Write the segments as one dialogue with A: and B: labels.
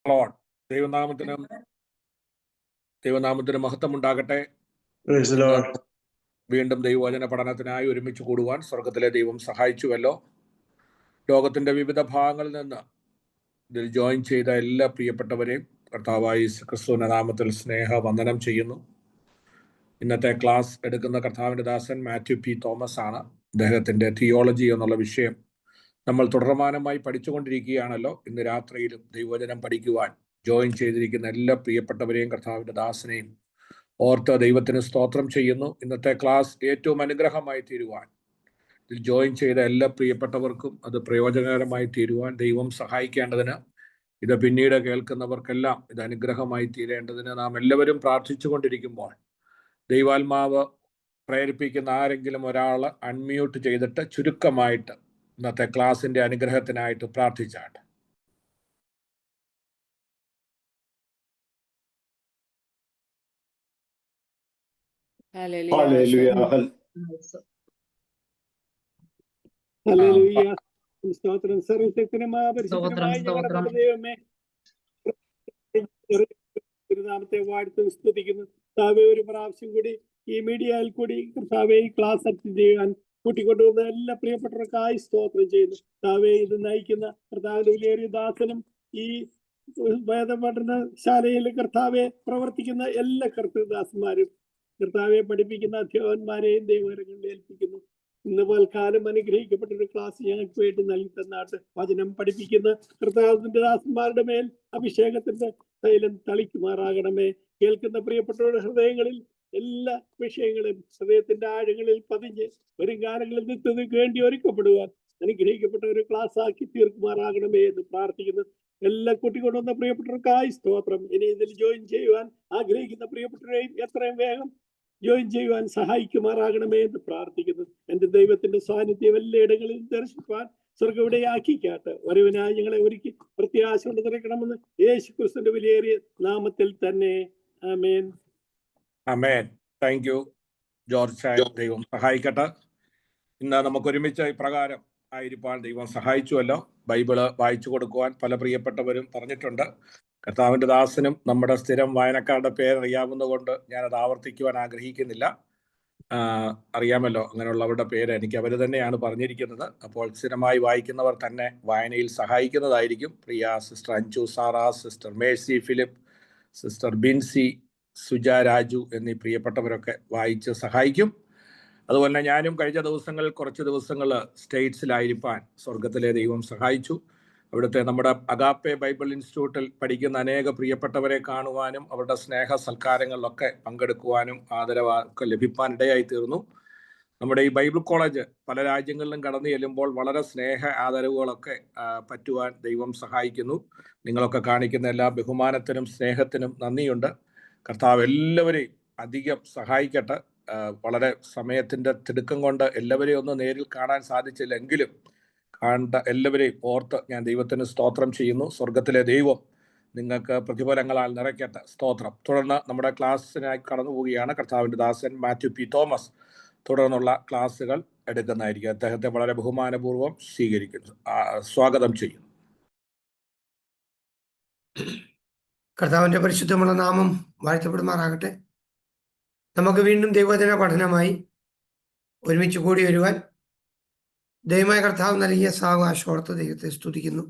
A: Lord. ദൈവനാമത്തിന് മഹത്വം ഉണ്ടാകട്ടെ. വീണ്ടും ദൈവവചന പഠനത്തിനായി ഒരുമിച്ച് കൂടുവാൻ സ്വർഗത്തിലെ ദൈവം സഹായിച്ചുവല്ലോ. ലോകത്തിന്റെ വിവിധ ഭാഗങ്ങളിൽ നിന്ന് ഇതിൽ ജോയിൻ ചെയ്ത എല്ലാ പ്രിയപ്പെട്ടവരെയും കർത്താവായ ക്രിസ്തുവിന്റെ നാമത്തിൽ സ്നേഹ വന്ദനം ചെയ്യുന്നു. ഇന്നത്തെ ക്ലാസ് എടുക്കുന്ന കർത്താവിന്റെ ദാസൻ മാത്യു പി തോമസ് ആണ്. അദ്ദേഹത്തിന്റെ തിയോളജി എന്നുള്ള വിഷയം നമ്മൾ തുടർമാനമായി പഠിച്ചുകൊണ്ടിരിക്കുകയാണല്ലോ. ഇന്ന് രാത്രിയിലും ദൈവവചനം പഠിക്കുവാൻ ജോയിൻ ചെയ്തിരിക്കുന്ന എല്ലാ പ്രിയപ്പെട്ടവരെയും കർത്താവിന്റെ ദാസനെയും ഓർത്ത് ദൈവത്തിന് സ്തോത്രം ചെയ്യുന്നു. ഇന്നത്തെ ക്ലാസ് ഏറ്റവും അനുഗ്രഹമായി തീരുവാൻ, ഇതിൽ ജോയിൻ ചെയ്ത എല്ലാ പ്രിയപ്പെട്ടവർക്കും അത് പ്രയോജനകരമായി തീരുവാൻ ദൈവം സഹായിക്കേണ്ടതിന്, ഇത് പിന്നീട് കേൾക്കുന്നവർക്കെല്ലാം ഇത് അനുഗ്രഹമായി തീരേണ്ടതിന് നാം എല്ലാവരും പ്രാർത്ഥിച്ചു കൊണ്ടിരിക്കുമ്പോൾ ദൈവാത്മാവ് പ്രേരിപ്പിക്കുന്ന ആരെങ്കിലും ഒരാൾ അൺമ്യൂട്ട് ചെയ്തിട്ട് ചുരുക്കമായിട്ട് ഇന്നത്തെ ക്ലാസിന്റെ അനുഗ്രഹത്തിനായിട്ട് പ്രാർത്ഥിച്ചാട്ടെ.
B: നാമത്തെ വാഴ്ത്തും സ്തുതിക്കുന്നു. കർത്താവേ, ഒരു പ്രാവശ്യം കൂടി ഈ മീഡിയയിൽ കൂടി കർത്താവേ ഈ ക്ലാസ് അറ്റൻഡ് ചെയ്യാൻ കൂട്ടിക്കൊണ്ടുവന്ന എല്ലാ പ്രിയപ്പെട്ടവർക്കായി സ്തോത്രം ചെയ്യുന്നു. കർത്താവേ, ഇത് നയിക്കുന്ന കർത്താവിന്റെ വിലയേറിയ ദാസനും ഈ വേദപഠന ശാലയിൽ കർത്താവെ പ്രവർത്തിക്കുന്ന എല്ലാ കർത്തൃദാസന്മാരും, കർത്താവെ പഠിപ്പിക്കുന്ന അധ്യാപകന്മാരെയും ദൈവകരങ്ങളിൽ ഏൽപ്പിക്കുന്നു. ഇന്ന് പൽക്കാലം അനുഗ്രഹിക്കപ്പെട്ടൊരു ക്ലാസ് ഞങ്ങൾക്ക് വേണ്ടി നൽകി തന്നാട്ട് വചനം പഠിപ്പിക്കുന്ന കർത്താവിന്റെ ദാസന്മാരുടെ മേൽ അഭിഷേകത്തിന്റെ തൈലം തളിക്കുമാറാകണമേ. കേൾക്കുന്ന പ്രിയപ്പെട്ടവരുടെ ഹൃദയങ്ങളിൽ എല്ലാ വിഷയങ്ങളും ഹൃദയത്തിന്റെ ആഴങ്ങളിൽ പതിഞ്ഞ് വരും കാലങ്ങളിൽ നിത്യതയ്ക്ക് വേണ്ടി ഒരുക്കപ്പെടുവാൻ അനുഗ്രഹിക്കപ്പെട്ട ഒരു ക്ലാസ് ആക്കി തീർക്കുമാറാകണമേ എന്ന് പ്രാർത്ഥിക്കുന്നു. എല്ലാ കൂട്ടിക്കൊണ്ടുവന്ന പ്രിയപ്പെട്ടവർക്കായി സ്തോത്രം. ഇനി ഇതിൽ ജോയിൻ ചെയ്യുവാൻ ആഗ്രഹിക്കുന്ന പ്രിയപ്പെട്ടവരെയും എത്രയും വേഗം ജോയിൻ ചെയ്യുവാൻ സഹായിക്കുമാറാകണമേ എന്ന് പ്രാർത്ഥിക്കുന്നു. എന്റെ ദൈവത്തിന്റെ സാന്നിധ്യം എല്ലായിടങ്ങളിലും ദർശിക്കുവാൻ സ്വർഗ്ഗവിടെയാക്കിക്കാട്ട് വരവിനായി ഞങ്ങളെ ഒരുക്കി പ്രത്യാശ കൊണ്ട് നിറയ്ക്കണമെന്ന് യേശു ക്രിസ്തുവിന്റെ വിലയേറിയ നാമത്തിൽ തന്നെ. ആമേൻ.
A: ആമേൻ. Thank you George. ദൈവം സഹായിക്കട്ടെ. ഇന്ന് നമുക്ക് ഒരുമിച്ച് ഇപ്രകാരം ആയിരിക്കാൻ ദൈവം സഹായിച്ചുവല്ലോ. ബൈബിള് വായിച്ചു കൊടുക്കുവാൻ പല പ്രിയപ്പെട്ടവരും പറഞ്ഞിട്ടുണ്ട്. കർത്താവിന്റെ ദാസനും നമ്മുടെ സ്ഥിരം വായനക്കാരുടെ പേരറിയാവുന്നതുകൊണ്ട് ഞാനത് ആവർത്തിക്കുവാൻ ആഗ്രഹിക്കുന്നില്ല. അറിയാമല്ലോ അങ്ങനെയുള്ളവരുടെ പേര് എനിക്ക് അവർ തന്നെയാണ് പറഞ്ഞിരിക്കുന്നത്. അപ്പോൾ സ്ഥിരമായി വായിക്കുന്നവർ തന്നെ വായനയിൽ സഹായിക്കുന്നതായിരിക്കും. പ്രിയ sister Anju Sara, sister Mercy Philip, sister Binsy, Suja Raju എന്നീ പ്രിയപ്പെട്ടവരൊക്കെ വായിച്ച് സഹായിക്കും. അതുപോലെ ഞാനും കഴിഞ്ഞ ദിവസങ്ങളിൽ കുറച്ച് ദിവസങ്ങൾ സ്റ്റേറ്റ്സിലായിരിക്കാൻ സ്വർഗത്തിലെ ദൈവം സഹായിച്ചു. അവിടുത്തെ നമ്മുടെ അഗാപ്പെ ബൈബിൾ ഇൻസ്റ്റിറ്റ്യൂട്ടിൽ പഠിക്കുന്ന അനേക പ്രിയപ്പെട്ടവരെ കാണുവാനും അവരുടെ സ്നേഹ സൽക്കാരങ്ങളിലൊക്കെ പങ്കെടുക്കുവാനും ആദരവൊക്കെ ലഭിക്കാനിടയായി തീർന്നു. നമ്മുടെ ഈ ബൈബിൾ കോളേജ് പല രാജ്യങ്ങളിലും കടന്നു ചെല്ലുമ്പോൾ വളരെ സ്നേഹ ആദരവുകളൊക്കെ പറ്റുവാൻ ദൈവം സഹായിക്കുന്നു. നിങ്ങളൊക്കെ കാണിക്കുന്ന എല്ലാ ബഹുമാനത്തിനും സ്നേഹത്തിനും നന്ദിയുണ്ട്. കർത്താവ് എല്ലാവരെയും അധികം സഹായിക്കട്ടെ. വളരെ സമയത്തിൻ്റെ തിടുക്കം കൊണ്ട് എല്ലാവരെയും ഒന്ന് നേരിൽ കാണാൻ സാധിച്ചില്ലെങ്കിലും കണ്ട എല്ലാവരെയും ഓർത്ത് ഞാൻ ദൈവത്തിന് സ്തോത്രം ചെയ്യുന്നു. സ്വർഗത്തിലെ ദൈവം നിങ്ങൾക്ക് പ്രതിഫലങ്ങളാൽ നിറയ്ക്കട്ടെ. സ്തോത്രം. തുടർന്ന് നമ്മുടെ ക്ലാസ്സിനായി കടന്നു പോവുകയാണ് കർത്താവിൻ്റെ ദാസൻ മാത്യു പി തോമസ്. തുടർന്നുള്ള ക്ലാസ്സുകൾ എടുക്കുന്നതായിരിക്കും. അദ്ദേഹത്തെ വളരെ ബഹുമാനപൂർവ്വം സ്വീകരിക്കുന്നു, സ്വാഗതം ചെയ്യുന്നു.
C: കർത്താവിൻ്റെ പരിശുദ്ധമുള്ള നാമം വാഴ്ത്തപ്പെടുമാറാകട്ടെ. നമുക്ക് വീണ്ടും ദൈവവചന പഠനമായി ഒരുമിച്ച് കൂടി വരുവാൻ ദൈവമായ കർത്താവ് നൽകിയ സാവകാശോർത്ത് ദൈവത്തെ സ്തുതിക്കുന്നു.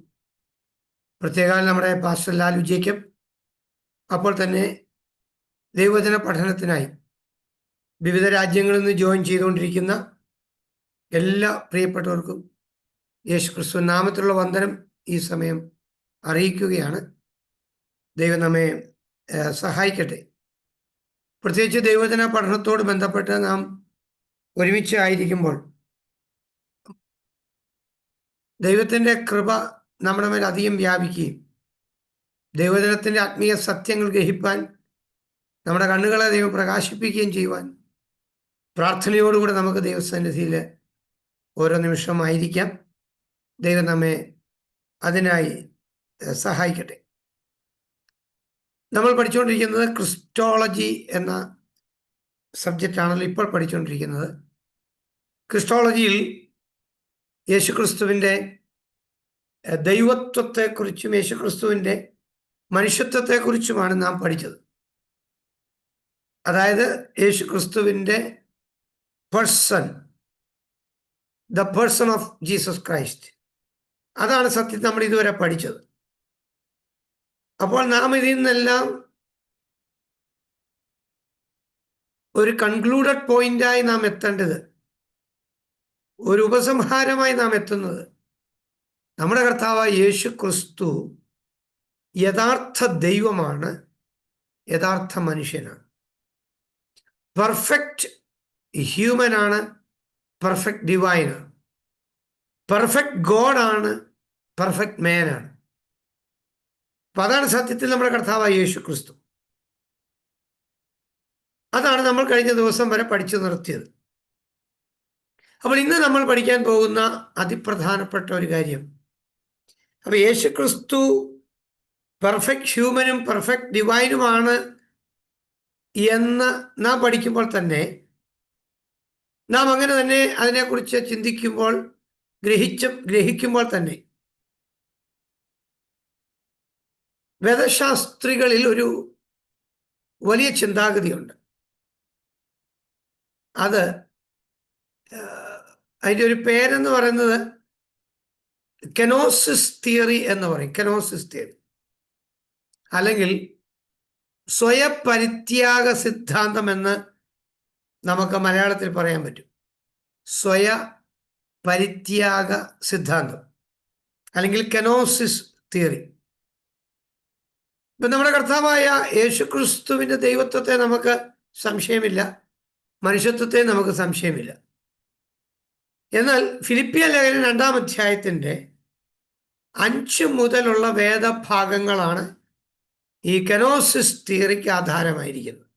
C: പ്രത്യേകം നമ്മുടെ പാസ്റ്റർ ലാലു ജേക്കബ്, അപ്പോൾ തന്നെ ദൈവവചന പഠനത്തിനായി വിവിധ രാജ്യങ്ങളിൽ നിന്ന് ജോയിൻ ചെയ്തുകൊണ്ടിരിക്കുന്ന എല്ലാ പ്രിയപ്പെട്ടവർക്കും യേശു ക്രിസ്തു നാമത്തിലുള്ള വന്ദനം ഈ സമയം അറിയിക്കുകയാണ്. ദൈവം നമ്മെ സഹായിക്കട്ടെ. പ്രത്യേകിച്ച് ദൈവവചന പഠനത്തോട് ബന്ധപ്പെട്ട് നാം ഒരുമിച്ച് ആയിരിക്കുമ്പോൾ ദൈവത്തിൻ്റെ കൃപ നമ്മുടെ മേൽ അധികം വ്യാപിക്കുകയും ദൈവവചനത്തിൻ്റെ ആത്മീയ സത്യങ്ങൾ ഗ്രഹിപ്പാൻ നമ്മുടെ കണ്ണുകളെ ദൈവം പ്രകാശിപ്പിക്കുകയും ചെയ്യുവാൻ പ്രാർത്ഥനയോടുകൂടെ നമുക്ക് ദൈവസന്നിധിയിൽ ഓരോ നിമിഷമായിരിക്കാം. ദൈവം നമ്മെ അതിനായി സഹായിക്കട്ടെ. നമ്മൾ പഠിച്ചുകൊണ്ടിരിക്കുന്നത് ക്രിസ്റ്റോളജി എന്ന സബ്ജക്റ്റാണല്ലോ ഇപ്പോൾ പഠിച്ചുകൊണ്ടിരിക്കുന്നത്. ക്രിസ്റ്റോളജിയിൽ യേശുക്രിസ്തുവിൻ്റെ ദൈവത്വത്തെക്കുറിച്ചും യേശുക്രിസ്തുവിൻ്റെ മനുഷ്യത്വത്തെക്കുറിച്ചുമാണ് നാം പഠിച്ചത്. അതായത് യേശു ക്രിസ്തുവിൻ്റെ person, the person of Jesus Christ. അതാണ് സത്യത്തിൽ നമ്മൾ ഇതുവരെ പഠിച്ചത്. അപ്പോൾ നാം ഇതിൽ നിന്നെല്ലാം ഒരു കൺക്ലൂഡഡ് പോയിന്റായി നാം എത്തേണ്ടത്, ഒരു ഉപസംഹാരമായി നാം എത്തുന്നത്, നമ്മുടെ കർത്താവായ യേശു ക്രിസ്തു യഥാർത്ഥ ദൈവമാണ്, യഥാർത്ഥ മനുഷ്യനാണ്, പെർഫെക്റ്റ് ഹ്യൂമനാണ്, പെർഫെക്റ്റ് ഡിവൈനാണ്, പെർഫെക്റ്റ് ഗോഡാണ്, പെർഫെക്റ്റ് മാനാണ്. അപ്പം അതാണ് സത്യത്തിൽ നമ്മുടെ കർത്താവായ യേശു ക്രിസ്തു. അതാണ് നമ്മൾ കഴിഞ്ഞ ദിവസം വരെ പഠിച്ചു നിർത്തിയത്. അപ്പോൾ ഇന്ന് നമ്മൾ പഠിക്കാൻ പോകുന്ന അതിപ്രധാനപ്പെട്ട ഒരു കാര്യം, അപ്പോൾ യേശു ക്രിസ്തു പെർഫെക്റ്റ് ഹ്യൂമനും പെർഫെക്റ്റ് ഡിവൈനുമാണ് എന്ന് നാം പഠിക്കുമ്പോൾ തന്നെ, നാം അങ്ങനെ തന്നെ അതിനെക്കുറിച്ച് ചിന്തിക്കുമ്പോൾ, ഗ്രഹിക്കുമ്പോൾ തന്നെ വേദശാസ്ത്രികളിൽ ഒരു വലിയ ചിന്താഗതിയുണ്ട്. അത് അതിൻ്റെ ഒരു പേരെന്ന് പറയുന്നത് കെനോസിസ് തിയറി എന്ന് പറയും. കെനോസിസ് തിയറി അല്ലെങ്കിൽ സ്വയപരിത്യാഗ സിദ്ധാന്തം എന്ന് നമുക്ക് മലയാളത്തിൽ പറയാൻ പറ്റും. സ്വയപരിത്യാഗ സിദ്ധാന്തം അല്ലെങ്കിൽ കെനോസിസ് തിയറി. ഇപ്പം നമ്മുടെ കർത്താവായ യേശു ക്രിസ്തുവിൻ്റെ ദൈവത്വത്തെ നമുക്ക് സംശയമില്ല, മനുഷ്യത്വത്തെ നമുക്ക് സംശയമില്ല. എന്നാൽ ഫിലിപ്പിയ ലേഖനം 2-ാം അധ്യായത്തിൻ്റെ 5 മുതലുള്ള വേദഭാഗങ്ങളാണ് ഈ കെനോസിസ് തിയറിക്ക് ആധാരമായിരിക്കുന്നത്.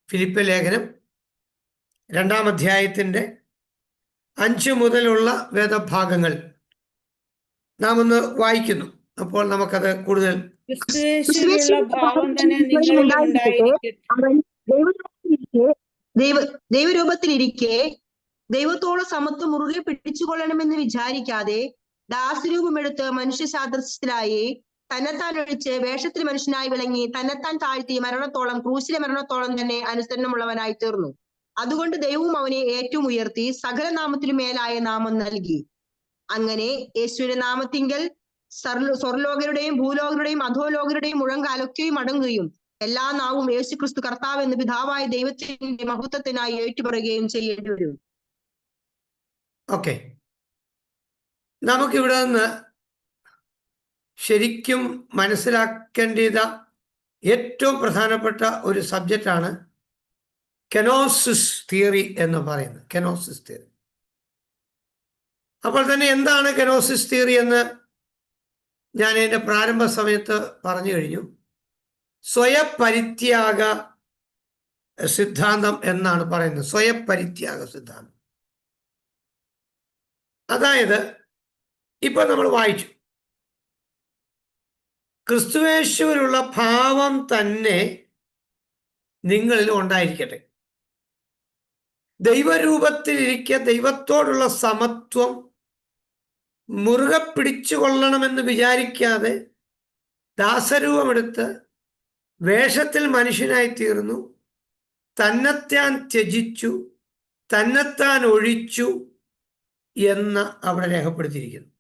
C: ഫിലിപ്പിയ ലേഖനം 2-ാം അധ്യായത്തിൻ്റെ 5 മുതലുള്ള വേദഭാഗങ്ങൾ നാം ഒന്ന് വായിക്കുന്നു. അപ്പോൾ നമുക്കത് കൂടുതൽ
D: ക്രിസ്തുയേശുവിലുള്ള ഭാവം തന്നെ നിങ്ങളിൽ ഉണ്ടായിരിക്കട്ടെ.
E: അവൻ ദൈവരൂപത്തിലിരിക്കെ ദൈവത്തോട് സമത്വം മുറുകെ പിടിച്ചുകൊള്ളണമെന്ന് വിചാരിക്കാതെ ദാസരൂപമെടുത്ത് മനുഷ്യ സാദൃശ്യത്തിലായി തന്നെത്താൻ ഒഴിച്ച് വേഷത്തിൽ മനുഷ്യനായി വിളങ്ങി തന്നെത്താൻ താഴ്ത്തി മരണത്തോളം, ക്രൂശിലെ മരണത്തോളം തന്നെ അനുസരണമുള്ളവനായി തീർന്നു. അതുകൊണ്ട് ദൈവവും അവനെ ഏറ്റവും ഉയർത്തി സകല നാമത്തിലും മേലായ നാമം നൽകി. അങ്ങനെ യേശുവിന്റെ നാമത്തിങ്കൽ സ്വർലോകരുടെയും ഭൂലോകരുടെയും അധോലോകരുടെയും മുഴങ്കാലൊക്കെയും അടങ്ങുകയും എല്ലാ നാവും യേശു ക്രിസ്തു കർത്താവ് എന്ന് പിതാവായ ദൈവത്തിന്റെ മഹത്വത്തിനായി ഏറ്റുപറയുകയും ചെയ്യേണ്ടി വരും.
C: ഓക്കെ, നമുക്കിവിടെ നിന്ന് ശരിക്കും മനസ്സിലാക്കേണ്ടത് ഏറ്റവും പ്രധാനപ്പെട്ട ഒരു സബ്ജക്റ്റാണ് കെനോസിസ് തിയറി എന്ന് പറയുന്നത്. Kenosis theory. അപ്പോൾ തന്നെ എന്താണ് കെനോസിസ് തിയറി എന്ന് ഞാൻ എൻ്റെ പ്രാരംഭ സമയത്ത് പറഞ്ഞു കഴിഞ്ഞു. സ്വയപരിത്യാഗ സിദ്ധാന്തം എന്നാണ് പറയുന്നത്. സ്വയപരിത്യാഗ സിദ്ധാന്തം. അതായത് ഇപ്പോൾ നമ്മൾ വായിച്ചു, ക്രിസ്തുയേശുവിലുള്ള ഭാവം തന്നെ നിങ്ങളിൽ ഉണ്ടായിരിക്കട്ടെ. ദൈവരൂപത്തിലിരിക്കെ ദൈവത്തോടുള്ള സമത്വം മുറുകെ പിടിച്ചുകൊള്ളണമെന്ന് വിചാരിക്കാതെ ദാസരൂപമെടുത്ത് വേഷത്തിൽ മനുഷ്യനായി തീർന്നു, തന്നെത്താൻ ത്യജിച്ചു, തന്നെത്താൻ ഒഴിച്ചു എന്ന് അവിടെ രേഖപ്പെടുത്തിയിരിക്കുന്നു.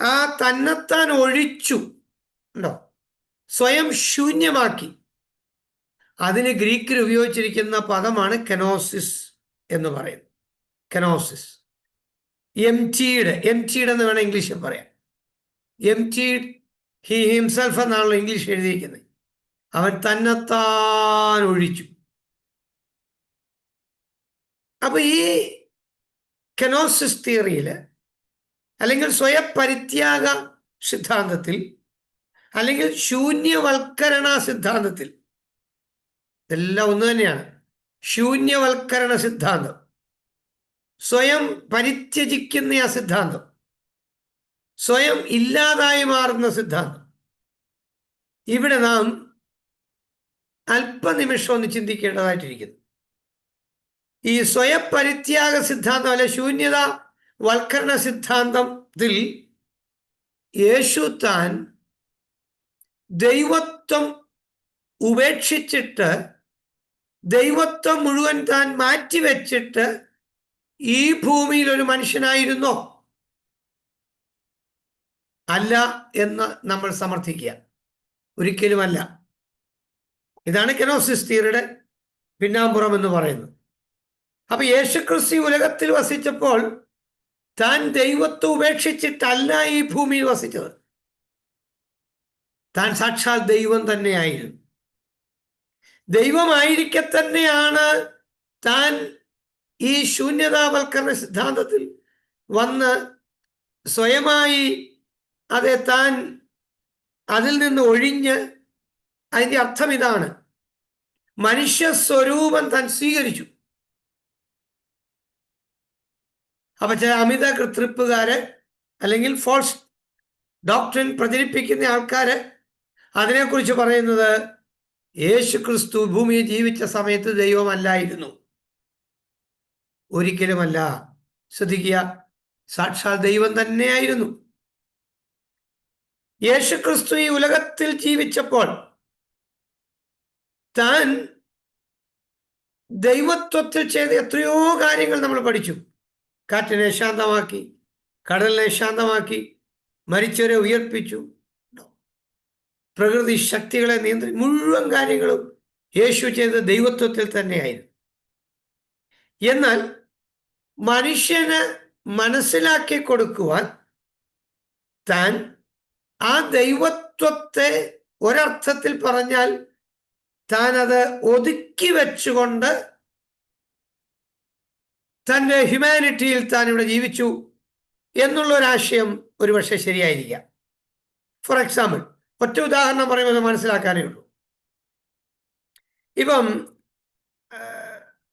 C: ആ തന്നെത്താൻ ഒഴിച്ചു ഉണ്ടോ, സ്വയം ശൂന്യമാക്കി. അതിന് ഗ്രീക്കിൽ ഉപയോഗിച്ചിരിക്കുന്ന പദമാണ് കെനോസിസ് എന്ന് പറയുന്നത്. കെനോസിസ്, എംറ്റീഡ് എന്ന് വേണം ഇംഗ്ലീഷിൽ പറയാം. എംറ്റീഡ് ഹി ഹിംസെൽഫ് എന്നാണല്ലോ ഇംഗ്ലീഷ് എഴുതിയിരിക്കുന്നത്. അവൻ തന്നെത്താൻ ഒഴിച്ചു. അപ്പൊ ഈ കെനോസിസ് തിയറിയിൽ അല്ലെങ്കിൽ സ്വയപരിത്യാഗ സിദ്ധാന്തത്തിൽ അല്ലെങ്കിൽ ശൂന്യവൽക്കരണ സിദ്ധാന്തത്തിൽ, ഇതെല്ലാം ഒന്ന് തന്നെയാണ്. ശൂന്യവൽക്കരണ സിദ്ധാന്തം, സ്വയം പരിത്യജിക്കുന്ന ആ സിദ്ധാന്തം, സ്വയം ഇല്ലാതായി മാറുന്ന സിദ്ധാന്തം. ഇവിടെ നാം അല്പനിമിഷം ഒന്ന് ചിന്തിക്കേണ്ടതായിട്ടിരിക്കുന്നു. ഈ സ്വയപരിത്യാഗ സിദ്ധാന്തം അല്ലെ ശൂന്യത വൽക്കരണ സിദ്ധാന്തത്തിൽ യേശു താൻ ദൈവത്വം ഉപേക്ഷിച്ചിട്ട് ദൈവത്വം മുഴുവൻ താൻ മാറ്റിവെച്ചിട്ട് ഈ ഭൂമിയിൽ ഒരു മനുഷ്യനായിരുന്നോ? അല്ല എന്ന് നമ്മൾ സമർത്ഥിക്കുക. ഒരിക്കലുമല്ല. ഇതാണ് കെനോസിസ് തിയറിയുടെ പിന്നാമ്പുറം എന്ന് പറയുന്നത്. അപ്പൊ യേശുക്രിസ്തു ഉലകത്തിൽ വസിച്ചപ്പോൾ താൻ ദൈവത്വം ഉപേക്ഷിച്ചിട്ടല്ല ഈ ഭൂമിയിൽ വസിച്ചത്. താൻ സാക്ഷാൽ ദൈവം തന്നെയായിരുന്നു. ദൈവമായിരിക്കെ തന്നെയാണ് താൻ ഈ ശൂന്യതാവൽക്കരണ സിദ്ധാന്തത്തിൽ വന്ന് സ്വയമായി താൻ അതിൽ നിന്ന് ഒഴിഞ്ഞ്, അതിൻ്റെ അർത്ഥം ഇതാണ്, മനുഷ്യ സ്വരൂപം താൻ സ്വീകരിച്ചു. അപ്പൊ ചില അമിത കൃത്രിപ്പുകാര് അല്ലെങ്കിൽ ഫോൾസ് ഡോക്ട്രിൻ പ്രചരിപ്പിക്കുന്ന ആൾക്കാര് അതിനെക്കുറിച്ച് പറയുന്നത് യേശു ക്രിസ്തു ഭൂമിയിൽ ജീവിച്ച സമയത്ത് ദൈവമല്ലായിരുന്നു. ഒരിക്കലുമല്ല. ശ്രദ്ധിക്കുക, സാക്ഷാൽ ദൈവം തന്നെയായിരുന്നു. യേശു ക്രിസ്തു ഈ ഉലകത്തിൽ ജീവിച്ചപ്പോൾ താൻ ദൈവത്വത്തിൽ ചെയ്ത എത്രയോ കാര്യങ്ങൾ നമ്മൾ പഠിച്ചു. കാറ്റിനെ ശാന്തമാക്കി, കടലിനെ ശാന്തമാക്കി, മരിച്ചവരെ ഉയർപ്പിച്ചു, പ്രകൃതി ശക്തികളെ മുഴുവൻ കാര്യങ്ങളും യേശു ചെയ്ത ദൈവത്വത്തിൽ തന്നെയായിരുന്നു. എന്നാൽ മനുഷ്യന് മനസ്സിലാക്കി കൊടുക്കുവാൻ താൻ ആ ദൈവത്വത്തെ ഒരർത്ഥത്തിൽ പറഞ്ഞാൽ താൻ അത് ഒതുക്കി വെച്ചുകൊണ്ട് തൻ്റെ ഹ്യൂമാനിറ്റിയിൽ താൻ ഇവിടെ ജീവിച്ചു എന്നുള്ളൊരാശയം ഒരുപക്ഷെ ശരിയായിരിക്കാം. ഫോർ എക്സാമ്പിൾ, ഒറ്റ ഉദാഹരണം പറയുമ്പോൾ മനസ്സിലാക്കാനേ ഉള്ളൂ. ഇപ്പം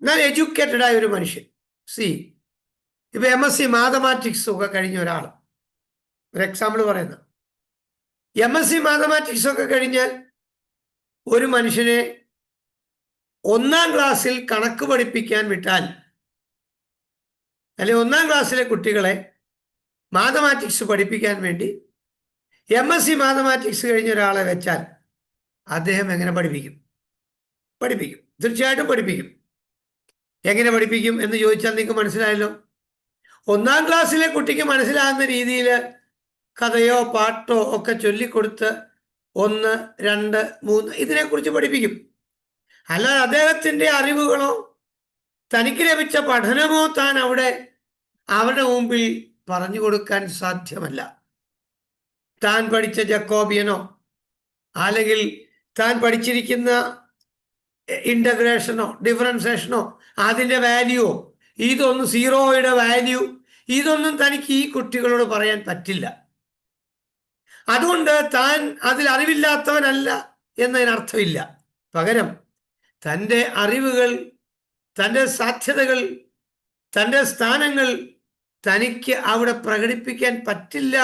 C: നല്ല എഡ്യൂക്കേറ്റഡ് ആയ ഒരു മനുഷ്യൻ, ഇപ്പം MSc മാത്തമാറ്റിക്സ് ഒക്കെ കഴിഞ്ഞ ഒരാൾ, ഒരു എക്സാമ്പിൾ പറയുന്നത്, MSc മാത്തമാറ്റിക്സ് ഒക്കെ കഴിഞ്ഞ് ഒരു മനുഷ്യനെ 1ാം ക്ലാസ്സിൽ കണക്ക് പഠിപ്പിക്കാൻ വിട്ടാൽ, അല്ലെങ്കിൽ 1ാം ക്ലാസ്സിലെ കുട്ടികളെ മാത്തമാറ്റിക്സ് പഠിപ്പിക്കാൻ വേണ്ടി MSc മാത്തമാറ്റിക്സ് കഴിഞ്ഞ ഒരാളെ വെച്ചാൽ അദ്ദേഹം എങ്ങനെ പഠിപ്പിക്കും? തീർച്ചയായിട്ടും പഠിപ്പിക്കും. എങ്ങനെ പഠിപ്പിക്കും എന്ന് ചോദിച്ചാൽ നിങ്ങൾക്ക് മനസ്സിലായല്ലോ. 1ാം ക്ലാസ്സിലെ കുട്ടിക്ക് മനസ്സിലാകുന്ന രീതിയിൽ കഥയോ പാട്ടോ ഒക്കെ ചൊല്ലിക്കൊടുത്ത് 1, 2, 3 ഇതിനെക്കുറിച്ച് പഠിപ്പിക്കും. അല്ലാതെ അദ്ദേഹത്തിൻ്റെ അറിവുകളോ തനിക്ക് ലഭിച്ച പഠനമോ താൻ അവരുടെ മുമ്പിൽ പറഞ്ഞു കൊടുക്കാൻ സാധ്യമല്ല. താൻ പഠിച്ച ജക്കോബിയനോ അല്ലെങ്കിൽ താൻ പഠിച്ചിരിക്കുന്ന ഇൻ്റഗ്രേഷനോ ഡിഫറൻസിയേഷനോ അതിൻ്റെ വാല്യൂവോ ഇതൊന്നും, സീറോയുടെ വാല്യൂ ഇതൊന്നും തനിക്ക് ഈ കുട്ടികളോട് പറയാൻ പറ്റില്ല. അതുകൊണ്ട് താൻ അതിൽ അറിവില്ലാത്തവനല്ല എന്നതിനർത്ഥമില്ല. പകരം തൻ്റെ അറിവുകൾ, തൻ്റെ സാധ്യതകൾ, തൻ്റെ സ്ഥാനങ്ങൾ തനിക്ക് അവിടെ പ്രകടിപ്പിക്കാൻ പറ്റില്ല,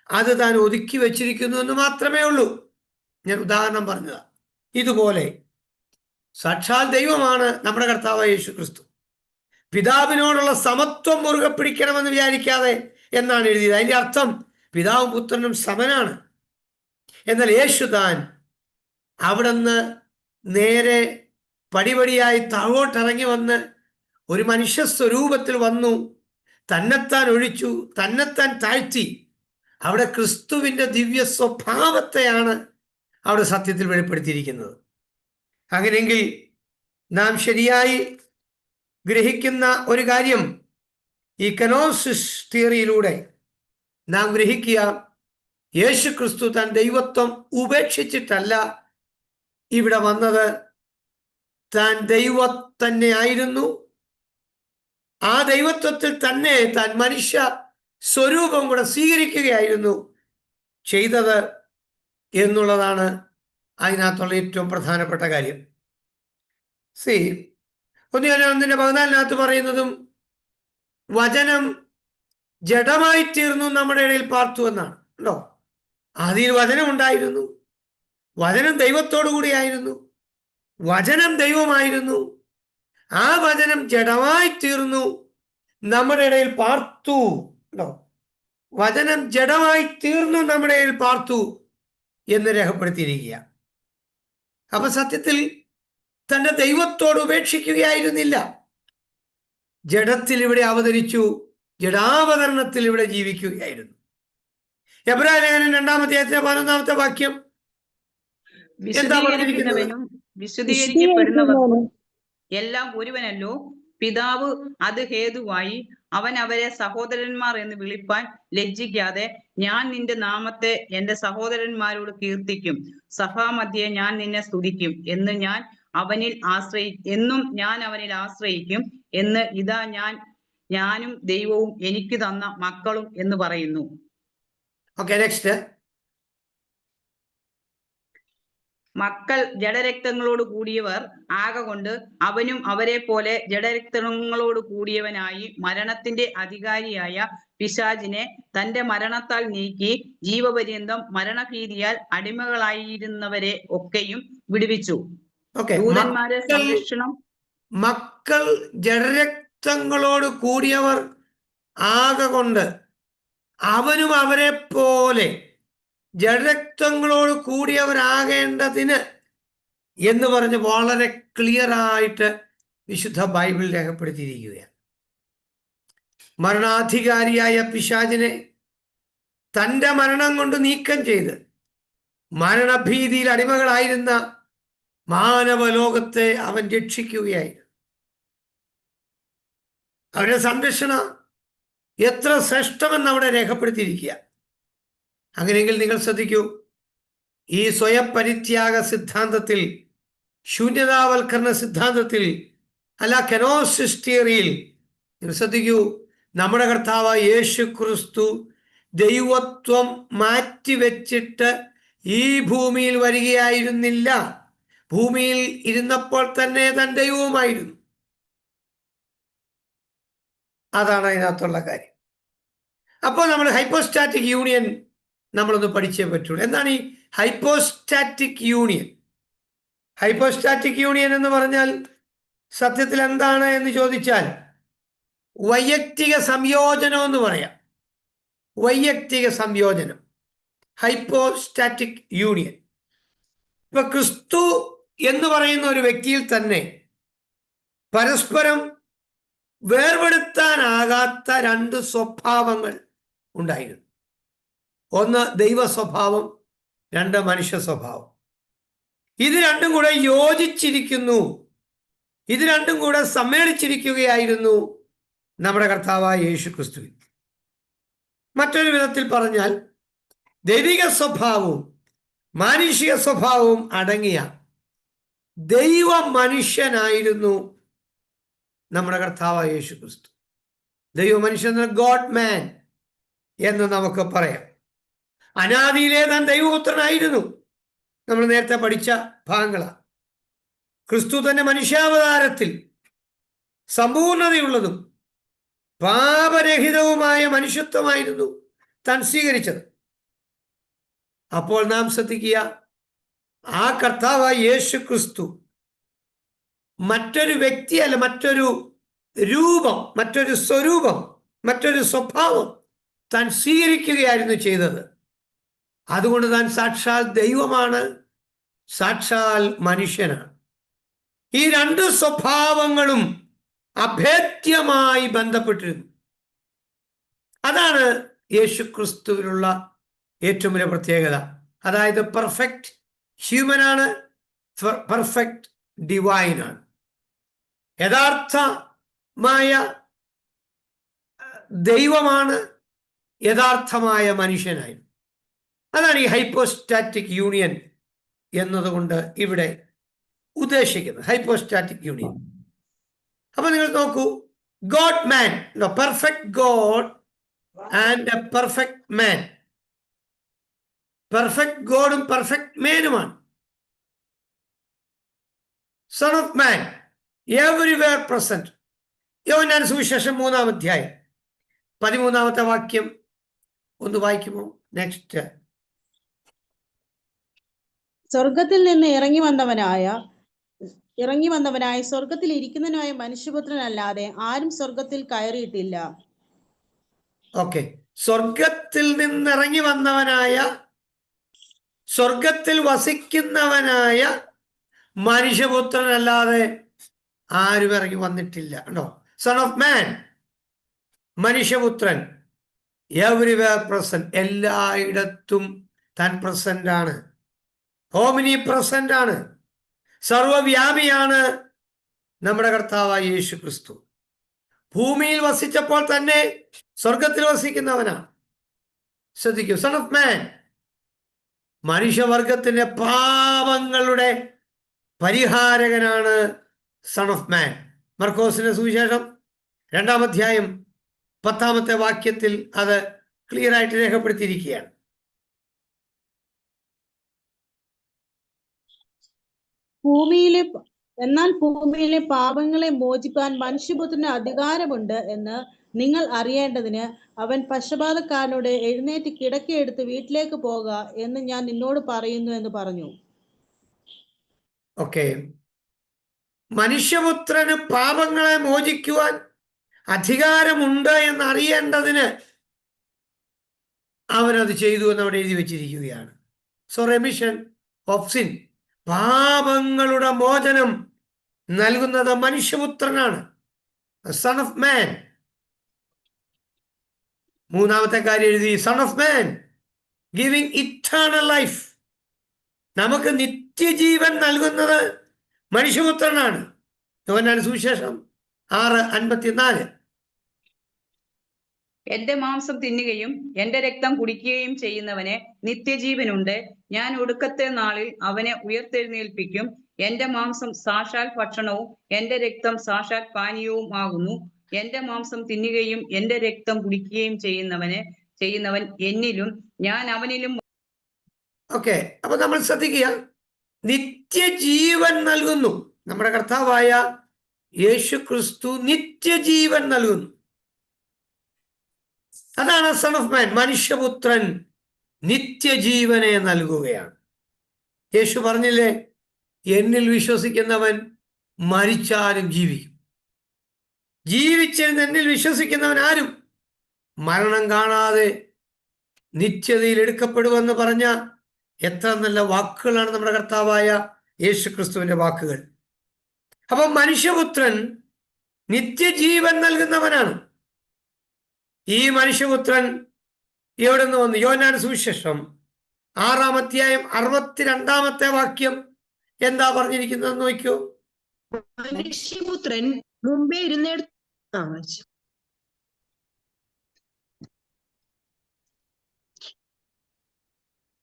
C: അത് താൻ ഒതുക്കി വച്ചിരിക്കുന്നു എന്ന് മാത്രമേ ഉള്ളൂ. ഞാൻ ഉദാഹരണം പറഞ്ഞതാ. ഇതുപോലെ സാക്ഷാൽ ദൈവമാണ് നമ്മുടെ കർത്താവായ യേശു ക്രിസ്തു. പിതാവിനോടുള്ള സമത്വം മുറുകെ പിടിക്കണമെന്ന് വിചാരിക്കാതെ എന്നാണ് എഴുതിയത്. അതിൻ്റെ അർത്ഥം പിതാവും പുത്രനും സമനാണ്. എന്നാൽ യേശു താൻ അവിടുന്ന് നേരെ പടിപടിയായി താഴോട്ടിറങ്ങി വന്ന് ഒരു മനുഷ്യ സ്വരൂപത്തിൽ വന്നു, തന്നെത്താൻ ഒഴിച്ചു, തന്നെത്താൻ താഴ്ത്തി. അവിടെ ക്രിസ്തുവിൻ്റെ ദിവ്യ സ്വഭാവത്തെയാണ് അവിടെ സത്യത്തിൽ വെളിപ്പെടുത്തിയിരിക്കുന്നത്. അങ്ങനെയെങ്കിൽ നാം ശരിയായി ഗ്രഹിക്കുന്ന ഒരു കാര്യം, ഈ കെനോസിസ് തിയറിയിലൂടെ നാം ഗ്രഹിക്കുക, യേശു ക്രിസ്തു താൻ ദൈവത്വം ഉപേക്ഷിച്ചിട്ടല്ല ഇവിടെ വന്നത്. താൻ ദൈവം തന്നെ ആയിരുന്നു. ആ ദൈവത്വത്തിൽ തന്നെ താൻ മനുഷ്യ സ്വരൂപം കൂടെ സ്വീകരിക്കുകയായിരുന്നു ചെയ്തത് എന്നുള്ളതാണ് അതിനകത്തുള്ള ഏറ്റവും പ്രധാനപ്പെട്ട കാര്യം. 1:14 പറയുന്നതും വചനം ജഡമായി തീർന്നു നമ്മുടെ ഇടയിൽ പാർത്തു എന്നാണ്. ഉണ്ടോ? ആദിയിൽ വചനം ഉണ്ടായിരുന്നു, വചനം ദൈവത്തോടു കൂടിയായിരുന്നു, വചനം ദൈവമായിരുന്നു. ആ വചനം ജഡമായി തീർന്നു നമ്മുടെ ഇടയിൽ പാർത്തു. ഉണ്ടോ? വചനം ജഡമായി തീർന്നു നമ്മുടെ ഇടയിൽ പാർത്തു. എന്ന് രേഖപ്പെടുത്തിയിരിക്കുക. അപ്പൊ സത്യത്തിൽ തന്റെ ദൈവത്തോട് ഉപേക്ഷിക്കുകയായിരുന്നില്ല. ജഡത്തിൽ ഇവിടെ അവതരിച്ചു, ജഡാവതരണത്തിൽ ഇവിടെ ജീവിക്കുകയായിരുന്നു. എബ്രായലേഖനം 2-ാമത്തെ വാക്യം എന്താ പറഞ്ഞിരിക്കുന്നത്?
D: വിശുദ്ധീകരിക്കപ്പെടുന്നവർക്കും എല്ലാം ഒരുവനല്ലോ പിതാവ് അത് ഹേതുവായി അവൻ അവരെ സഹോദരന്മാർ എന്ന് വിളിപ്പാൻ ലജ്ജിക്കാതെ ഞാൻ നിന്റെ നാമത്തെ എന്റെ സഹോദരന്മാരോട് കീർത്തിക്കും, സഭാമധ്യേ ഞാൻ നിന്നെ സ്തുതിക്കും എന്ന് ഞാൻ അവനിൽ ആശ്രയിക്കും എന്ന് ഇതാ ഞാനും ദൈവവും എനിക്ക് തന്ന മക്കളും എന്ന് പറയുന്നു.
C: Okay, next.
D: മക്കൾ ജഡരക്തങ്ങളോട് കൂടിയവർ ആകൊണ്ട് അവനും അവരെ പോലെ ജഡരക്തങ്ങളോട് കൂടിയവനായി മരണത്തിന്റെ അധികാരിയായ പിശാചിനെ തന്റെ മരണത്താൽ നീക്കി ജീവപര്യന്തം മരണഭീതിയാൽ അടിമകളായിരുന്നവരെ ഒക്കെയും വിടുവിച്ചു. ദൂതന്മാരെ സംരക്ഷണം.
C: മക്കൾ ജഡരക്തങ്ങളോട് കൂടിയവർ കൊണ്ട് അവനും അവരെ പോലെ ജഡരക്തങ്ങളോട് കൂടിയവരാകേണ്ടതിന് എന്ന് പറഞ്ഞ് വളരെ ക്ലിയർ ആയിട്ട് വിശുദ്ധ ബൈബിൾ രേഖപ്പെടുത്തിയിരിക്കുകയാണ്. മരണാധികാരിയായ പിശാചിനെ തൻ്റെ മരണം കൊണ്ട് നീക്കം ചെയ്ത് മരണഭീതിയിൽ അടിമകളായിരുന്ന മാനവലോകത്തെ അവൻ രക്ഷിക്കുകയായിരുന്നു. അവരുടെ സംരക്ഷണം എത്ര ശ്രേഷ്ഠമെന്ന് അവിടെ രേഖപ്പെടുത്തിയിരിക്കുക. അങ്ങനെയെങ്കിൽ നിങ്ങൾ ശ്രദ്ധിക്കൂ, ഈ സ്വയം പരിത്യാഗ സിദ്ധാന്തത്തിൽ, ശൂന്യതാവൽക്കരണ സിദ്ധാന്തത്തിൽ, അല്ല കെനോസിസ് തിയറിയിൽ നിങ്ങൾ ശ്രദ്ധിക്കൂ, നമ്മുടെ കർത്താവ് യേശു ക്രിസ്തു ദൈവത്വം മാറ്റിവെച്ചിട്ട് ഈ ഭൂമിയിൽ വരികയായിരുന്നില്ല. ഭൂമിയിൽ ഇരുന്നപ്പോൾ തന്നെ താൻ ദൈവവുമായിരുന്നു. അതാണ് അതിനകത്തുള്ള കാര്യം. അപ്പോൾ നമ്മൾ ഹൈപ്പോസ്റ്റാറ്റിക് യൂണിയൻ നമ്മളൊന്ന് പഠിച്ചേ പറ്റുള്ളൂ. എന്താണ് ഈ ഹൈപ്പോസ്റ്റാറ്റിക് യൂണിയൻ? ഹൈപ്പോസ്റ്റാറ്റിക് യൂണിയൻ എന്ന് പറഞ്ഞാൽ സത്യത്തിൽ എന്താണ് എന്ന് ചോദിച്ചാൽ വൈയക്തിക സംയോജനം എന്ന് പറയാം. വൈയക്തിക സംയോജനം, ഹൈപ്പോസ്റ്റാറ്റിക് യൂണിയൻ. ഇപ്പൊ ക്രിസ്തു എന്ന് പറയുന്ന ഒരു വ്യക്തിയിൽ തന്നെ പരസ്പരം വേർപെടുത്താനാകാത്ത രണ്ട് സ്വഭാവങ്ങൾ ഉണ്ടായിരുന്നു. ഒന്ന് ദൈവ സ്വഭാവം, രണ്ട് മനുഷ്യ സ്വഭാവം. ഇത് രണ്ടും കൂടെ യോജിച്ചിരിക്കുന്നു, ഇത് രണ്ടും കൂടെ സമ്മേളിച്ചിരിക്കുകയായിരുന്നു നമ്മുടെ കർത്താവായ യേശു ക്രിസ്തുവിൽ. മറ്റൊരു വിധത്തിൽ പറഞ്ഞാൽ ദൈവിക സ്വഭാവവും മാനുഷിക സ്വഭാവവും അടങ്ങിയ ദൈവ മനുഷ്യനായിരുന്നു നമ്മുടെ കർത്താവായ യേശു ക്രിസ്തു. ദൈവ മനുഷ്യൻ, ഗോഡ് മാൻ എന്ന് നമുക്ക് പറയാം. അനാദിയിലെ താൻ ദൈവപുത്രനായിരുന്നു. നമ്മൾ നേരത്തെ പഠിച്ച ഭാഗങ്ങളാണ്. ക്രിസ്തു തന്നെ മനുഷ്യാവതാരത്തിൽ സമ്പൂർണതയുള്ളതും പാപരഹിതവുമായ മനുഷ്യത്വമായിരുന്നു താൻ സ്വീകരിച്ചത്. അപ്പോൾ നാം ശ്രദ്ധിക്കുക, ആ കർത്താവായ യേശു ക്രിസ്തു മറ്റൊരു വ്യക്തിയല്ല, മറ്റൊരു രൂപം, മറ്റൊരു സ്വരൂപം, മറ്റൊരു സ്വഭാവം താൻ സ്വീകരിക്കുകയായിരുന്നു ചെയ്തത്. അതുകൊണ്ട് താൻ സാക്ഷാൽ ദൈവമാണ്, സാക്ഷാൽ മനുഷ്യനാണ്. ഈ രണ്ട് സ്വഭാവങ്ങളും അഭേദ്യമായി ബന്ധപ്പെട്ടിരുന്നു. അതാണ് യേശു ക്രിസ്തുവിലുള്ള ഏറ്റവും വലിയ പ്രത്യേകത. അതായത് പെർഫെക്റ്റ് ഹ്യൂമനാണ്, പെർഫെക്റ്റ് ഡിവൈനാണ്. യഥാർത്ഥമായ ദൈവമാണ്, യഥാർത്ഥമായ മനുഷ്യനായിരുന്നു. അതാണ് ഈ ഹൈപ്പോസ്റ്റാറ്റിക് യൂണിയൻ എന്നതുകൊണ്ട് ഇവിടെ ഉദ്ദേശിക്കുന്നത്, ഹൈപ്പോസ്റ്റാറ്റിക് യൂണിയൻ. അപ്പൊ നിങ്ങൾ നോക്കൂ, God man, perfect God and a perfect man. Perfect ഗോഡും പെർഫെക്റ്റ് മാനുമാണ്. Son of man, everywhere present. Yohannan സുവിശേഷം 3-ാം അധ്യായം 13-ാമത്തെ വാക്യം ഒന്ന് വായിക്കുമോ? നെക്സ്റ്റ്.
F: സ്വർഗത്തിൽ നിന്ന് ഇറങ്ങി വന്നവനായ സ്വർഗത്തിൽ ഇരിക്കുന്നവനായ മനുഷ്യപുത്രനല്ലാതെ ആരും സ്വർഗത്തിൽ കയറിയിട്ടില്ല.
C: ഓക്കെ, സ്വർഗത്തിൽ നിന്നിറങ്ങി വന്നവനായ സ്വർഗത്തിൽ വസിക്കുന്നവനായ മനുഷ്യപുത്രനല്ലാതെ ആരും ഇറങ്ങി വന്നിട്ടില്ല. ഉണ്ടോ? സൺ ഓഫ് മാൻ, മനുഷ്യപുത്രൻ, എവരിവെയർ പ്രസന്റ്, എല്ലായിടത്തും താൻ പ്രസന്റ് ആണ്, ഓമിനി പ്രസന്റ് ആണ്, സർവവ്യാപിയാണ് നമ്മുടെ കർത്താവായ യേശു ക്രിസ്തു. ഭൂമിയിൽ വസിച്ചപ്പോൾ തന്നെ സ്വർഗത്തിൽ വസിക്കുന്നവനാണ്. ശ്രദ്ധിക്കൂ, സൺ ഓഫ് മാൻ, മനുഷ്യവർഗത്തിന്റെ പാപങ്ങളുടെ പരിഹാരകനാണ് സൺ ഓഫ് മാൻ. മർക്കോസിന്റെ സുവിശേഷം 2-ാം അധ്യായം 10-ാമത്തെ വാക്യത്തിൽ അത് ക്ലിയർ ആയിട്ട് രേഖപ്പെടുത്തിയിരിക്കുകയാണ്.
F: എന്നാൽ ഭൂമിയിലെ പാപങ്ങളെ മോചിപ്പാൻ മനുഷ്യപുത്രന് അധികാരമുണ്ട് എന്ന് നിങ്ങൾ അറിയേണ്ടതിന് അവൻ പക്ഷപാതക്കാരനോട് എഴുന്നേറ്റ് കിടക്കയെടുത്ത് വീട്ടിലേക്ക് പോക എന്ന് ഞാൻ നിന്നോട് പറയുന്നു എന്ന് പറഞ്ഞു.
C: ഓക്കെ, മനുഷ്യപുത്രന് പാപങ്ങളെ മോചിക്കുവാൻ അധികാരമുണ്ട് എന്ന് അറിയേണ്ടതിന് അവനത് ചെയ്തു എന്ന് അവിടെ എഴുതി വെച്ചിരിക്കുകയാണ്. സോ റെമിഷൻ ഓഫ് സിൻ, പാപങ്ങളുടെ മോചനം നൽകുന്നത് മനുഷ്യപുത്രനാണ്, സൺ ഓഫ് മാൻ. 3-ാമത്തെ കാര്യം എഴുതി, sun of man giving eternal life, നമുക്ക് നിത്യജീവൻ നൽകുന്നത് മനുഷ്യപുത്രനാണ്. യോഹന്നാൻ സുവിശേഷം 6:54.
D: എന്റെ മാംസം തിന്നുകയും എന്റെ രക്തം കുടിക്കുകയും ചെയ്യുന്നവന് നിത്യജീവനുണ്ട്. ഞാൻ ഒടുക്കത്തെ നാളിൽ അവനെ ഉയർത്തെഴുന്നേൽപ്പിക്കും. എന്റെ മാംസം സാക്ഷാൽ ഭക്ഷണവും എന്റെ രക്തം സാക്ഷാൽ പാനീയവും ആകുന്നു. എന്റെ മാംസം തിന്നുകയും എന്റെ രക്തം കുടിക്കുകയും ചെയ്യുന്നവൻ എന്നിലും ഞാൻ അവനിലും.
C: ഓക്കെ, അപ്പൊ നമ്മൾ ശ്രദ്ധിക്കുക, നിത്യജീവൻ നൽകുന്നു. നമ്മുടെ കർത്താവായ യേശു ക്രിസ്തു നിത്യജീവൻ നൽകുന്നു. അതാണ് സൺ ഓഫ് മാൻ. മനുഷ്യപുത്രൻ നിത്യജീവനെ നൽകുകയാണ്. യേശു പറഞ്ഞില്ലേ, എന്നിൽ വിശ്വസിക്കുന്നവൻ മരിച്ചാലും ജീവിക്കും, ജീവിച്ചെന്ന് എന്നിൽ വിശ്വസിക്കുന്നവൻ ആരും മരണം കാണാതെ നിത്യതയിൽ എടുക്കപ്പെടുമെന്ന് പറഞ്ഞ എത്ര നല്ല വാക്കുകളാണ് നമ്മുടെ കർത്താവായ യേശു ക്രിസ്തുവിന്റെ വാക്കുകൾ. അപ്പം മനുഷ്യപുത്രൻ നിത്യജീവൻ നൽകുന്നവനാണ്. ഈ മനുഷ്യപുത്രൻ എവിടെ നിന്ന് വന്നു? യോഹന്നാൻ സുവിശേഷം 6-ാം അധ്യായം 62-ാമത്തെ വാക്യം എന്താ പറഞ്ഞിരിക്കുന്നത് നോക്കൂ.
E: മനുഷ്യപുത്രൻ മുമ്പേ ഇരുന്നിടത്ത്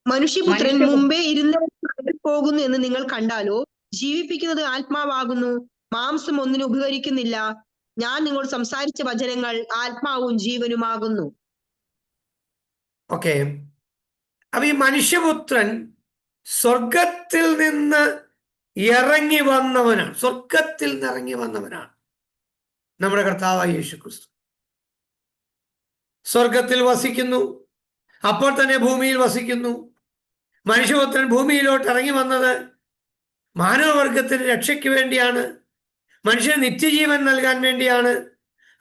E: മനുഷ്യപുത്രൻ മുമ്പേ ഇരുന്നിടത്ത് പോകുന്നു എന്ന് നിങ്ങൾ കണ്ടാലോ? ജീവിപ്പിക്കുന്നത് ആത്മാവാകുന്നു, മാംസം ഒന്നിനും ഉപകരിക്കുന്നില്ല. ഞാൻ നിങ്ങൾ സംസാരിച്ച വചനങ്ങൾ ആത്മാവും ജീവനുമാകുന്നു.
C: ഓക്കെ, അപ്പൊ ഈ മനുഷ്യപുത്രൻ സ്വർഗത്തിൽ നിന്ന് ഇറങ്ങി വന്നവനാണ്. സ്വർഗത്തിൽ നിന്ന് ഇറങ്ങി വന്നവനാണ് നമ്മുടെ കർത്താവായ യേശു ക്രിസ്തു. സ്വർഗത്തിൽ വസിക്കുന്നു, അപ്പോൾ തന്നെ ഭൂമിയിൽ വസിക്കുന്നു. മനുഷ്യപുത്രൻ ഭൂമിയിലോട്ട് ഇറങ്ങി വന്നത് മാനവവർഗത്തിന് രക്ഷയ്ക്ക് വേണ്ടിയാണ്, മനുഷ്യന് നിത്യജീവൻ നൽകാൻ വേണ്ടിയാണ്.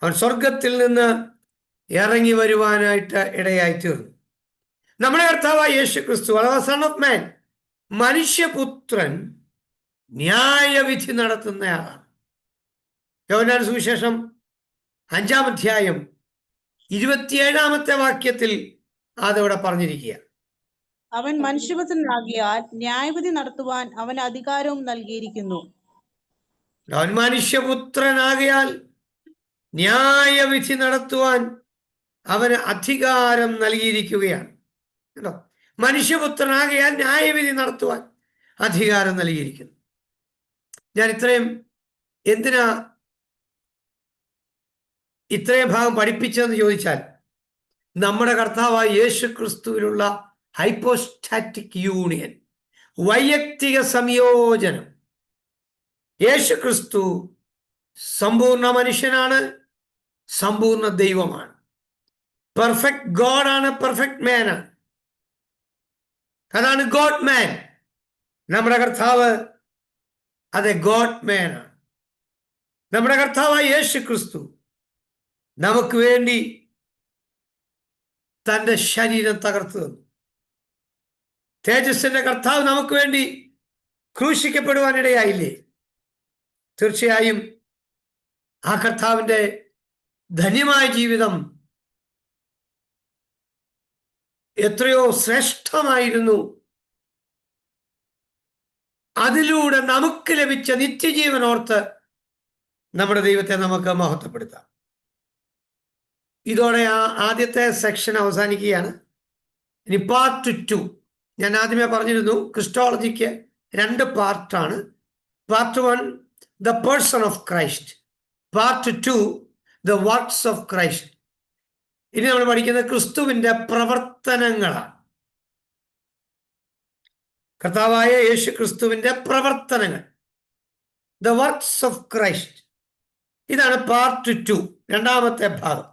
C: അവൻ സ്വർഗത്തിൽ നിന്ന് ഇറങ്ങി വരുവാനായിട്ട് ഇടയായി തീർന്നു. നമ്മുടെ കർത്താവായ യേശു ക്രിസ്തു അഥവാ സൺ ഓഫ് മാൻ, മനുഷ്യപുത്രൻ ന്യായവിധി നടത്തുന്നയാളാണ്. യോഹന്നാൻ സുവിശേഷം 5-ാം അധ്യായം 27-ാമത്തെ വാക്യത്തിൽ അതവിടെ പറഞ്ഞിരിക്കുക.
F: അവൻ മനുഷ്യപുത്രനാകിയാൽ ന്യായവിധി നടത്തുവാൻ അവന് അധികാരവും നൽകിയിരിക്കുന്നു.
C: അവൻ മനുഷ്യപുത്രനാകിയാൽ ന്യായവിധി നടത്തുവാൻ അവന് അധികാരം നൽകിയിരിക്കുകയാണ്. കേട്ടോ, മനുഷ്യപുത്രനാകിയാൽ ന്യായവിധി നടത്തുവാൻ അധികാരം നൽകിയിരിക്കുന്നു. ഞാൻ എന്തിനാ ഇത്രയും ഭാഗം പഠിപ്പിച്ചതെന്ന് ചോദിച്ചാൽ, നമ്മുടെ കർത്താവായ യേശു ക്രിസ്തുവിലുള്ള ഹൈപ്പോസ്റ്റാറ്റിക് യൂണിയൻ, വൈയക്തിക സംയോജനം. യേശു ക്രിസ്തു സമ്പൂർണ്ണ മനുഷ്യനാണ്, സമ്പൂർണ്ണ ദൈവമാണ്. പെർഫെക്റ്റ് ഗോഡാണ്, പെർഫെക്റ്റ് മാനാണ്. അതാണ് ഗോഡ് മാൻ. നമ്മുടെ കർത്താവ് അതെ ഗോഡ് മാനാണ്. നമ്മുടെ കർത്താവായ യേശു ക്രിസ്തു നമുക്ക് വേണ്ടി തൻ്റെ ശരീരം തകർത്തു തന്നു. തേജസ്സിന്റെ കർത്താവ് നമുക്ക് വേണ്ടി ക്രൂശിക്കപ്പെടുവാനിടയായില്ലേ? തീർച്ചയായും ആ കർത്താവിന്റെ ധന്യമായ ജീവിതം എത്രയോ ശ്രേഷ്ഠമായിരുന്നു. അതിലൂടെ നമുക്ക് ലഭിച്ച നിത്യജീവൻ ഓർത്ത് നമ്മുടെ ദൈവത്തെ നമുക്ക് മഹത്വപ്പെടുത്താം. ഇതോടെ ആദ്യത്തെ സെക്ഷൻ അവസാനിക്കുകയാണ്. ഇനി പാർട്ട് 2. ഞാൻ ആദ്യമേ പറഞ്ഞിരുന്നു ക്രിസ്റ്റോളജിക്ക് 2 പാർട്ടാണ്. Part 1 the person of Christ, part 2 the works of Christ. ഇനി നമ്മൾ പഠിക്കുന്നത് ക്രിസ്തുവിന്റെ പ്രവർത്തനങ്ങളാണ്. കർത്താവായ യേശു ക്രിസ്തുവിന്റെ പ്രവർത്തനങ്ങൾ, ദ വർക്ക്സ് ഓഫ് ക്രൈസ്റ്റ്. ഇതാണ് പാർട്ട് 2, രണ്ടാമത്തെ ഭാഗം.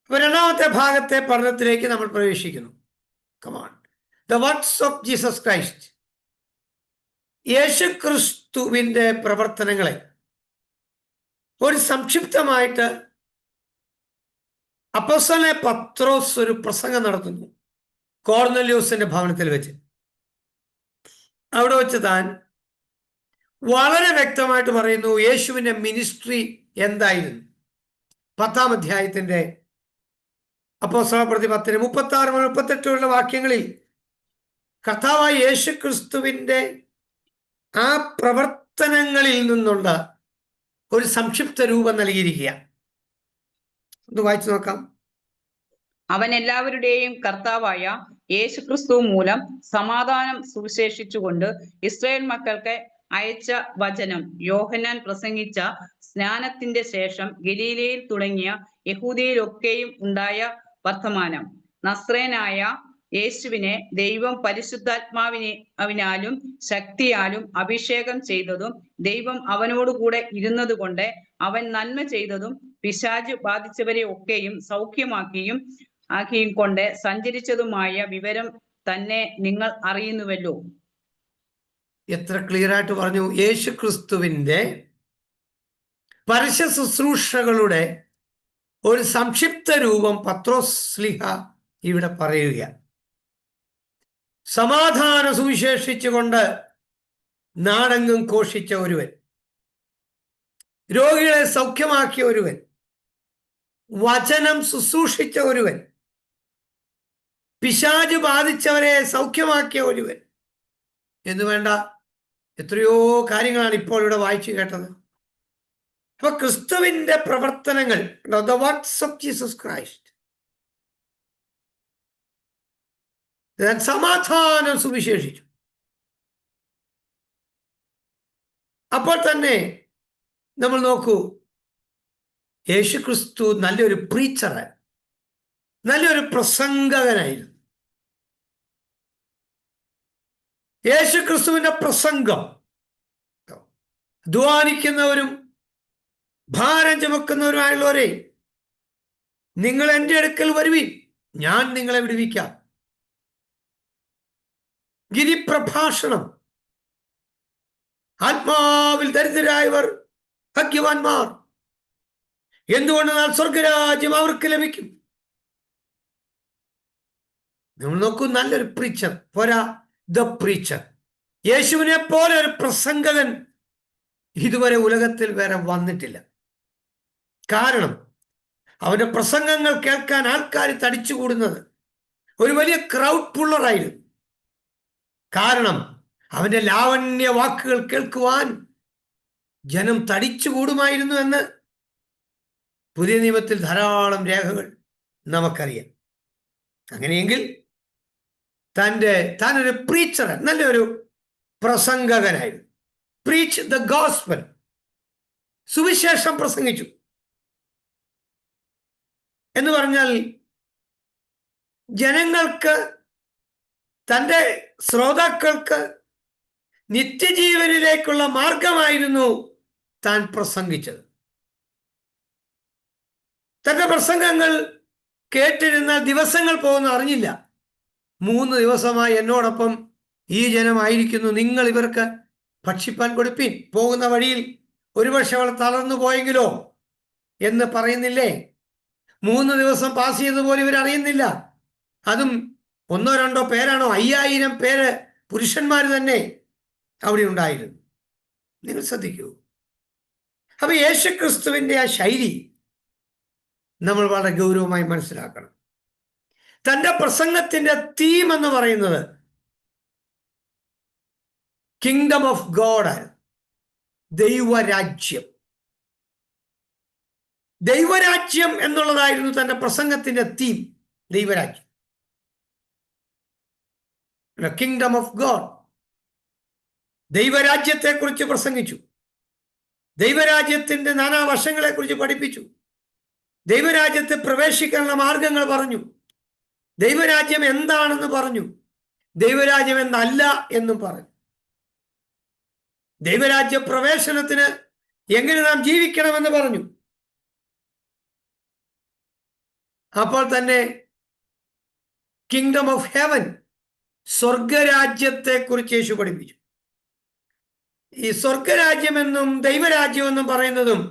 C: അപ്പൊ രണ്ടാമത്തെ ഭാഗത്തെ പഠനത്തിലേക്ക് നമ്മൾ പ്രവേശിക്കുന്നു. Come on, the works of Jesus Christ. Yesu ക്രിസ്തുവിന്റെ പ്രവർത്തനങ്ങളെ ഒരു സംക്ഷിപ്തമായിട്ട് അപ്പോസ്തലനായ പത്രോസ് ഒരു പ്രസംഗം നടത്തുന്നു കോർന്നല്യോസിന്റെ ഭവനത്തിൽ വെച്ച്. അവിടെ വെച്ച് താൻ വളരെ വ്യക്തമായിട്ട് പറയുന്നു യേശുവിന്റെ മിനിസ്ട്രി എന്തായിരുന്നു. 10-ാം അധ്യായത്തിന്റെ അപ്പോസ്തലപ്രവൃത്തി 10 36-38 വാക്യങ്ങളിൽ കർത്താവായ യേശു ക്രിസ്തുവിന്റെ ആ പ്രവർത്തനങ്ങളിൽ നിന്നുള്ള ഒരു സംക്ഷിപ്ത രൂപം നൽകിയിരിക്കുക. ഒന്ന് വായിച്ചു നോക്കാം.
D: അവൻ എല്ലാവരുടെയും കർത്താവായ യേശുക്രിസ്തു മൂലം സമാധാനം സുവിശേഷിച്ചുകൊണ്ട് ഇസ്രായേൽ മക്കൾക്ക് അയച്ച വചനം, യോഹന്നാൻ പ്രസംഗിച്ച സ്നാനത്തിന്റെ ശേഷം ഗലീലയിൽ തുടങ്ങിയ യഹൂദയിലൊക്കെയും ഉണ്ടായ വർത്തമാനം, നസ്രേനായ യേശുവിനെ ദൈവം പരിശുദ്ധാത്മാവിനാലും ശക്തിയാലും അഭിഷേകം ചെയ്തതും ദൈവം അവനോടുകൂടെ ഇരുന്നത് കൊണ്ട് അവൻ നന്മ ചെയ്തതും പിശാച് ബാധിച്ചവരെ ഒക്കെയും സൗഖ്യമാക്കിയും കൊണ്ട് സഞ്ചരിച്ചതുമായ വിവരം തന്നെ നിങ്ങൾ അറിയുന്നുവല്ലോ.
C: എത്ര ക്ലിയർ ആയിട്ട് പറഞ്ഞു. യേശു ക്രിസ്തുവിന്റെ പരസ്യ ശുശ്രൂഷകളുടെ ഒരു സംക്ഷിപ്ത രൂപം പത്രോസ് ശ്ലീഹ ഇവിടെ പറയുക. സമാധാനം സുവിശേഷിച്ചുകൊണ്ട് നാടെങ്ങും ഘോഷിച്ച ഒരുവൻ, രോഗികളെ സൗഖ്യമാക്കിയ ഒരുവൻ, വചനം ശുശ്രൂഷിച്ച ഒരുവൻ, പിശാച് ബാധിച്ചവരെ സൗഖ്യമാക്കിയ ഒരുവൻ എന്ന് വേണ്ട എത്രയോ കാര്യങ്ങളാണ് ഇപ്പോൾ ഇവിടെ വായിച്ചു കേട്ടത്. അപ്പൊ ക്രിസ്തുവിന്റെ പ്രവർത്തനങ്ങൾ, the works of Jesus Christ, സമാധാനം സുവിശേഷിച്ചു. അപ്പോൾ തന്നെ നമ്മൾ നോക്കൂ, യേശു ക്രിസ്തു നല്ലൊരു പ്രീച്ചറായി, നല്ലൊരു പ്രസംഗകനായിരുന്നു. യേശു ക്രിസ്തുവിന്റെ പ്രസംഗം അധ്വാനിക്കുന്നവരും ഭാരം ചുമക്കുന്നവരുമായുള്ളവരെ, നിങ്ങൾ എൻ്റെ അടുക്കൽ വരുവിൻ, ഞാൻ നിങ്ങളെ വിടുവിക്കാം. ഗിരിപ്രഭാഷണം, ആത്മാവിൽ ദരിദ്രരായവർ ഭാഗ്യവാന്മാർ, എന്തുകൊണ്ടെന്നാൽ സ്വർഗരാജ്യം അവർക്ക് ലഭിക്കും. നമ്മൾ നോക്കൂ, നല്ലൊരു പ്രീച്ചർ പോരാ, ദ പ്രീച്ചർ. യേശുവിനെ പോലെ ഒരു പ്രസംഗകൻ ഇതുവരെ ഉലകത്തിൽ വേറെ വന്നിട്ടില്ല. കാരണം അവന്റെ പ്രസംഗങ്ങൾ കേൾക്കാൻ ആൾക്കാർ തടിച്ചുകൂടുന്നത് ഒരു വലിയ ക്രൗഡ് പുള്ളറായിരുന്നു. കാരണം അവന്റെ ലാവണ്യ വാക്കുകൾ കേൾക്കുവാൻ ജനം തടിച്ചുകൂടുമായിരുന്നു എന്ന് പുതിയ നിയമത്തിൽ ധാരാളം രേഖകൾ നമുക്കറിയാം. അങ്ങനെയെങ്കിൽ താനൊരു പ്രീച്ചർ, നല്ലൊരു പ്രസംഗകനായിരുന്നു. പ്രീച്ച് ദ ഗോസ്പൽ, സുവിശേഷം പ്രസംഗിച്ചു എന്ന് പറഞ്ഞാൽ ജനങ്ങൾക്ക്, തൻ്റെ ശ്രോതാക്കൾക്ക് നിത്യജീവനിലേക്കുള്ള മാർഗമായിരുന്നു താൻ പ്രസംഗിച്ചത്. തന്റെ പ്രസംഗങ്ങൾ കേട്ടിരുന്ന ദിവസങ്ങൾ പോകുന്ന അറിഞ്ഞില്ല. 3 ദിവസമായി എന്നോടൊപ്പം ഈ ജനമായിരിക്കുന്നു, നിങ്ങൾ ഇവർക്ക് ഭക്ഷിപ്പാൻ കൊടുപ്പിൻ, പോകുന്ന വഴിയിൽ ഒരുപക്ഷെ അവൾ തളർന്നു പോയെങ്കിലോ എന്ന് പറയുന്നില്ലേ? 3 ദിവസം പാസ് ചെയ്തതുപോലെ ഇവരറിയുന്നില്ല. അതും 100 2 പേരാണോ? 5000 പേര് പുരുഷന്മാർ തന്നെ അവിടെ ഉണ്ടായിരുന്നു. നിങ്ങൾ ശ്രദ്ധിക്കൂ. അപ്പൊ യേശുക്രിസ്തുവിന്റെ ആ ശൈലി നമ്മൾ വളരെ ഗൗരവമായി മനസ്സിലാക്കണം. തന്റെ പ്രസംഗത്തിന്റെ തീം എന്ന് പറയുന്നത് കിങ്ഡം ഓഫ് ഗോഡ്, ദൈവരാജ്യം. ദൈവരാജ്യം എന്നുള്ളതായിരുന്നു തന്റെ പ്രസംഗത്തിന്റെ തീം. ദൈവരാജ്യം, കിങ്ഡം ഓഫ് ഗോഡ്. ദൈവരാജ്യത്തെ കുറിച്ച് പ്രസംഗിച്ചു. ദൈവരാജ്യത്തിന്റെ നാനാവശങ്ങളെ കുറിച്ച് പഠിപ്പിച്ചു. ദൈവരാജ്യത്തെ പ്രവേശിക്കാനുള്ള മാർഗങ്ങൾ പറഞ്ഞു. ദൈവരാജ്യം എന്താണെന്ന് പറഞ്ഞു. ദൈവരാജ്യം എന്നല്ല എന്നും പറഞ്ഞു. ദൈവരാജ്യ പ്രവേശനത്തിന് എങ്ങനെ നാം ജീവിക്കണമെന്ന് പറഞ്ഞു. അപ്പോൾ തന്നെ കിങ്ഡം ഓഫ് ഹെവൻ, സ്വർഗരാജ്യത്തെ കുറിച്ച് യേശു പഠിപ്പിച്ചു. ഈ സ്വർഗരാജ്യമെന്നും ദൈവരാജ്യമെന്നും പറയുന്നതും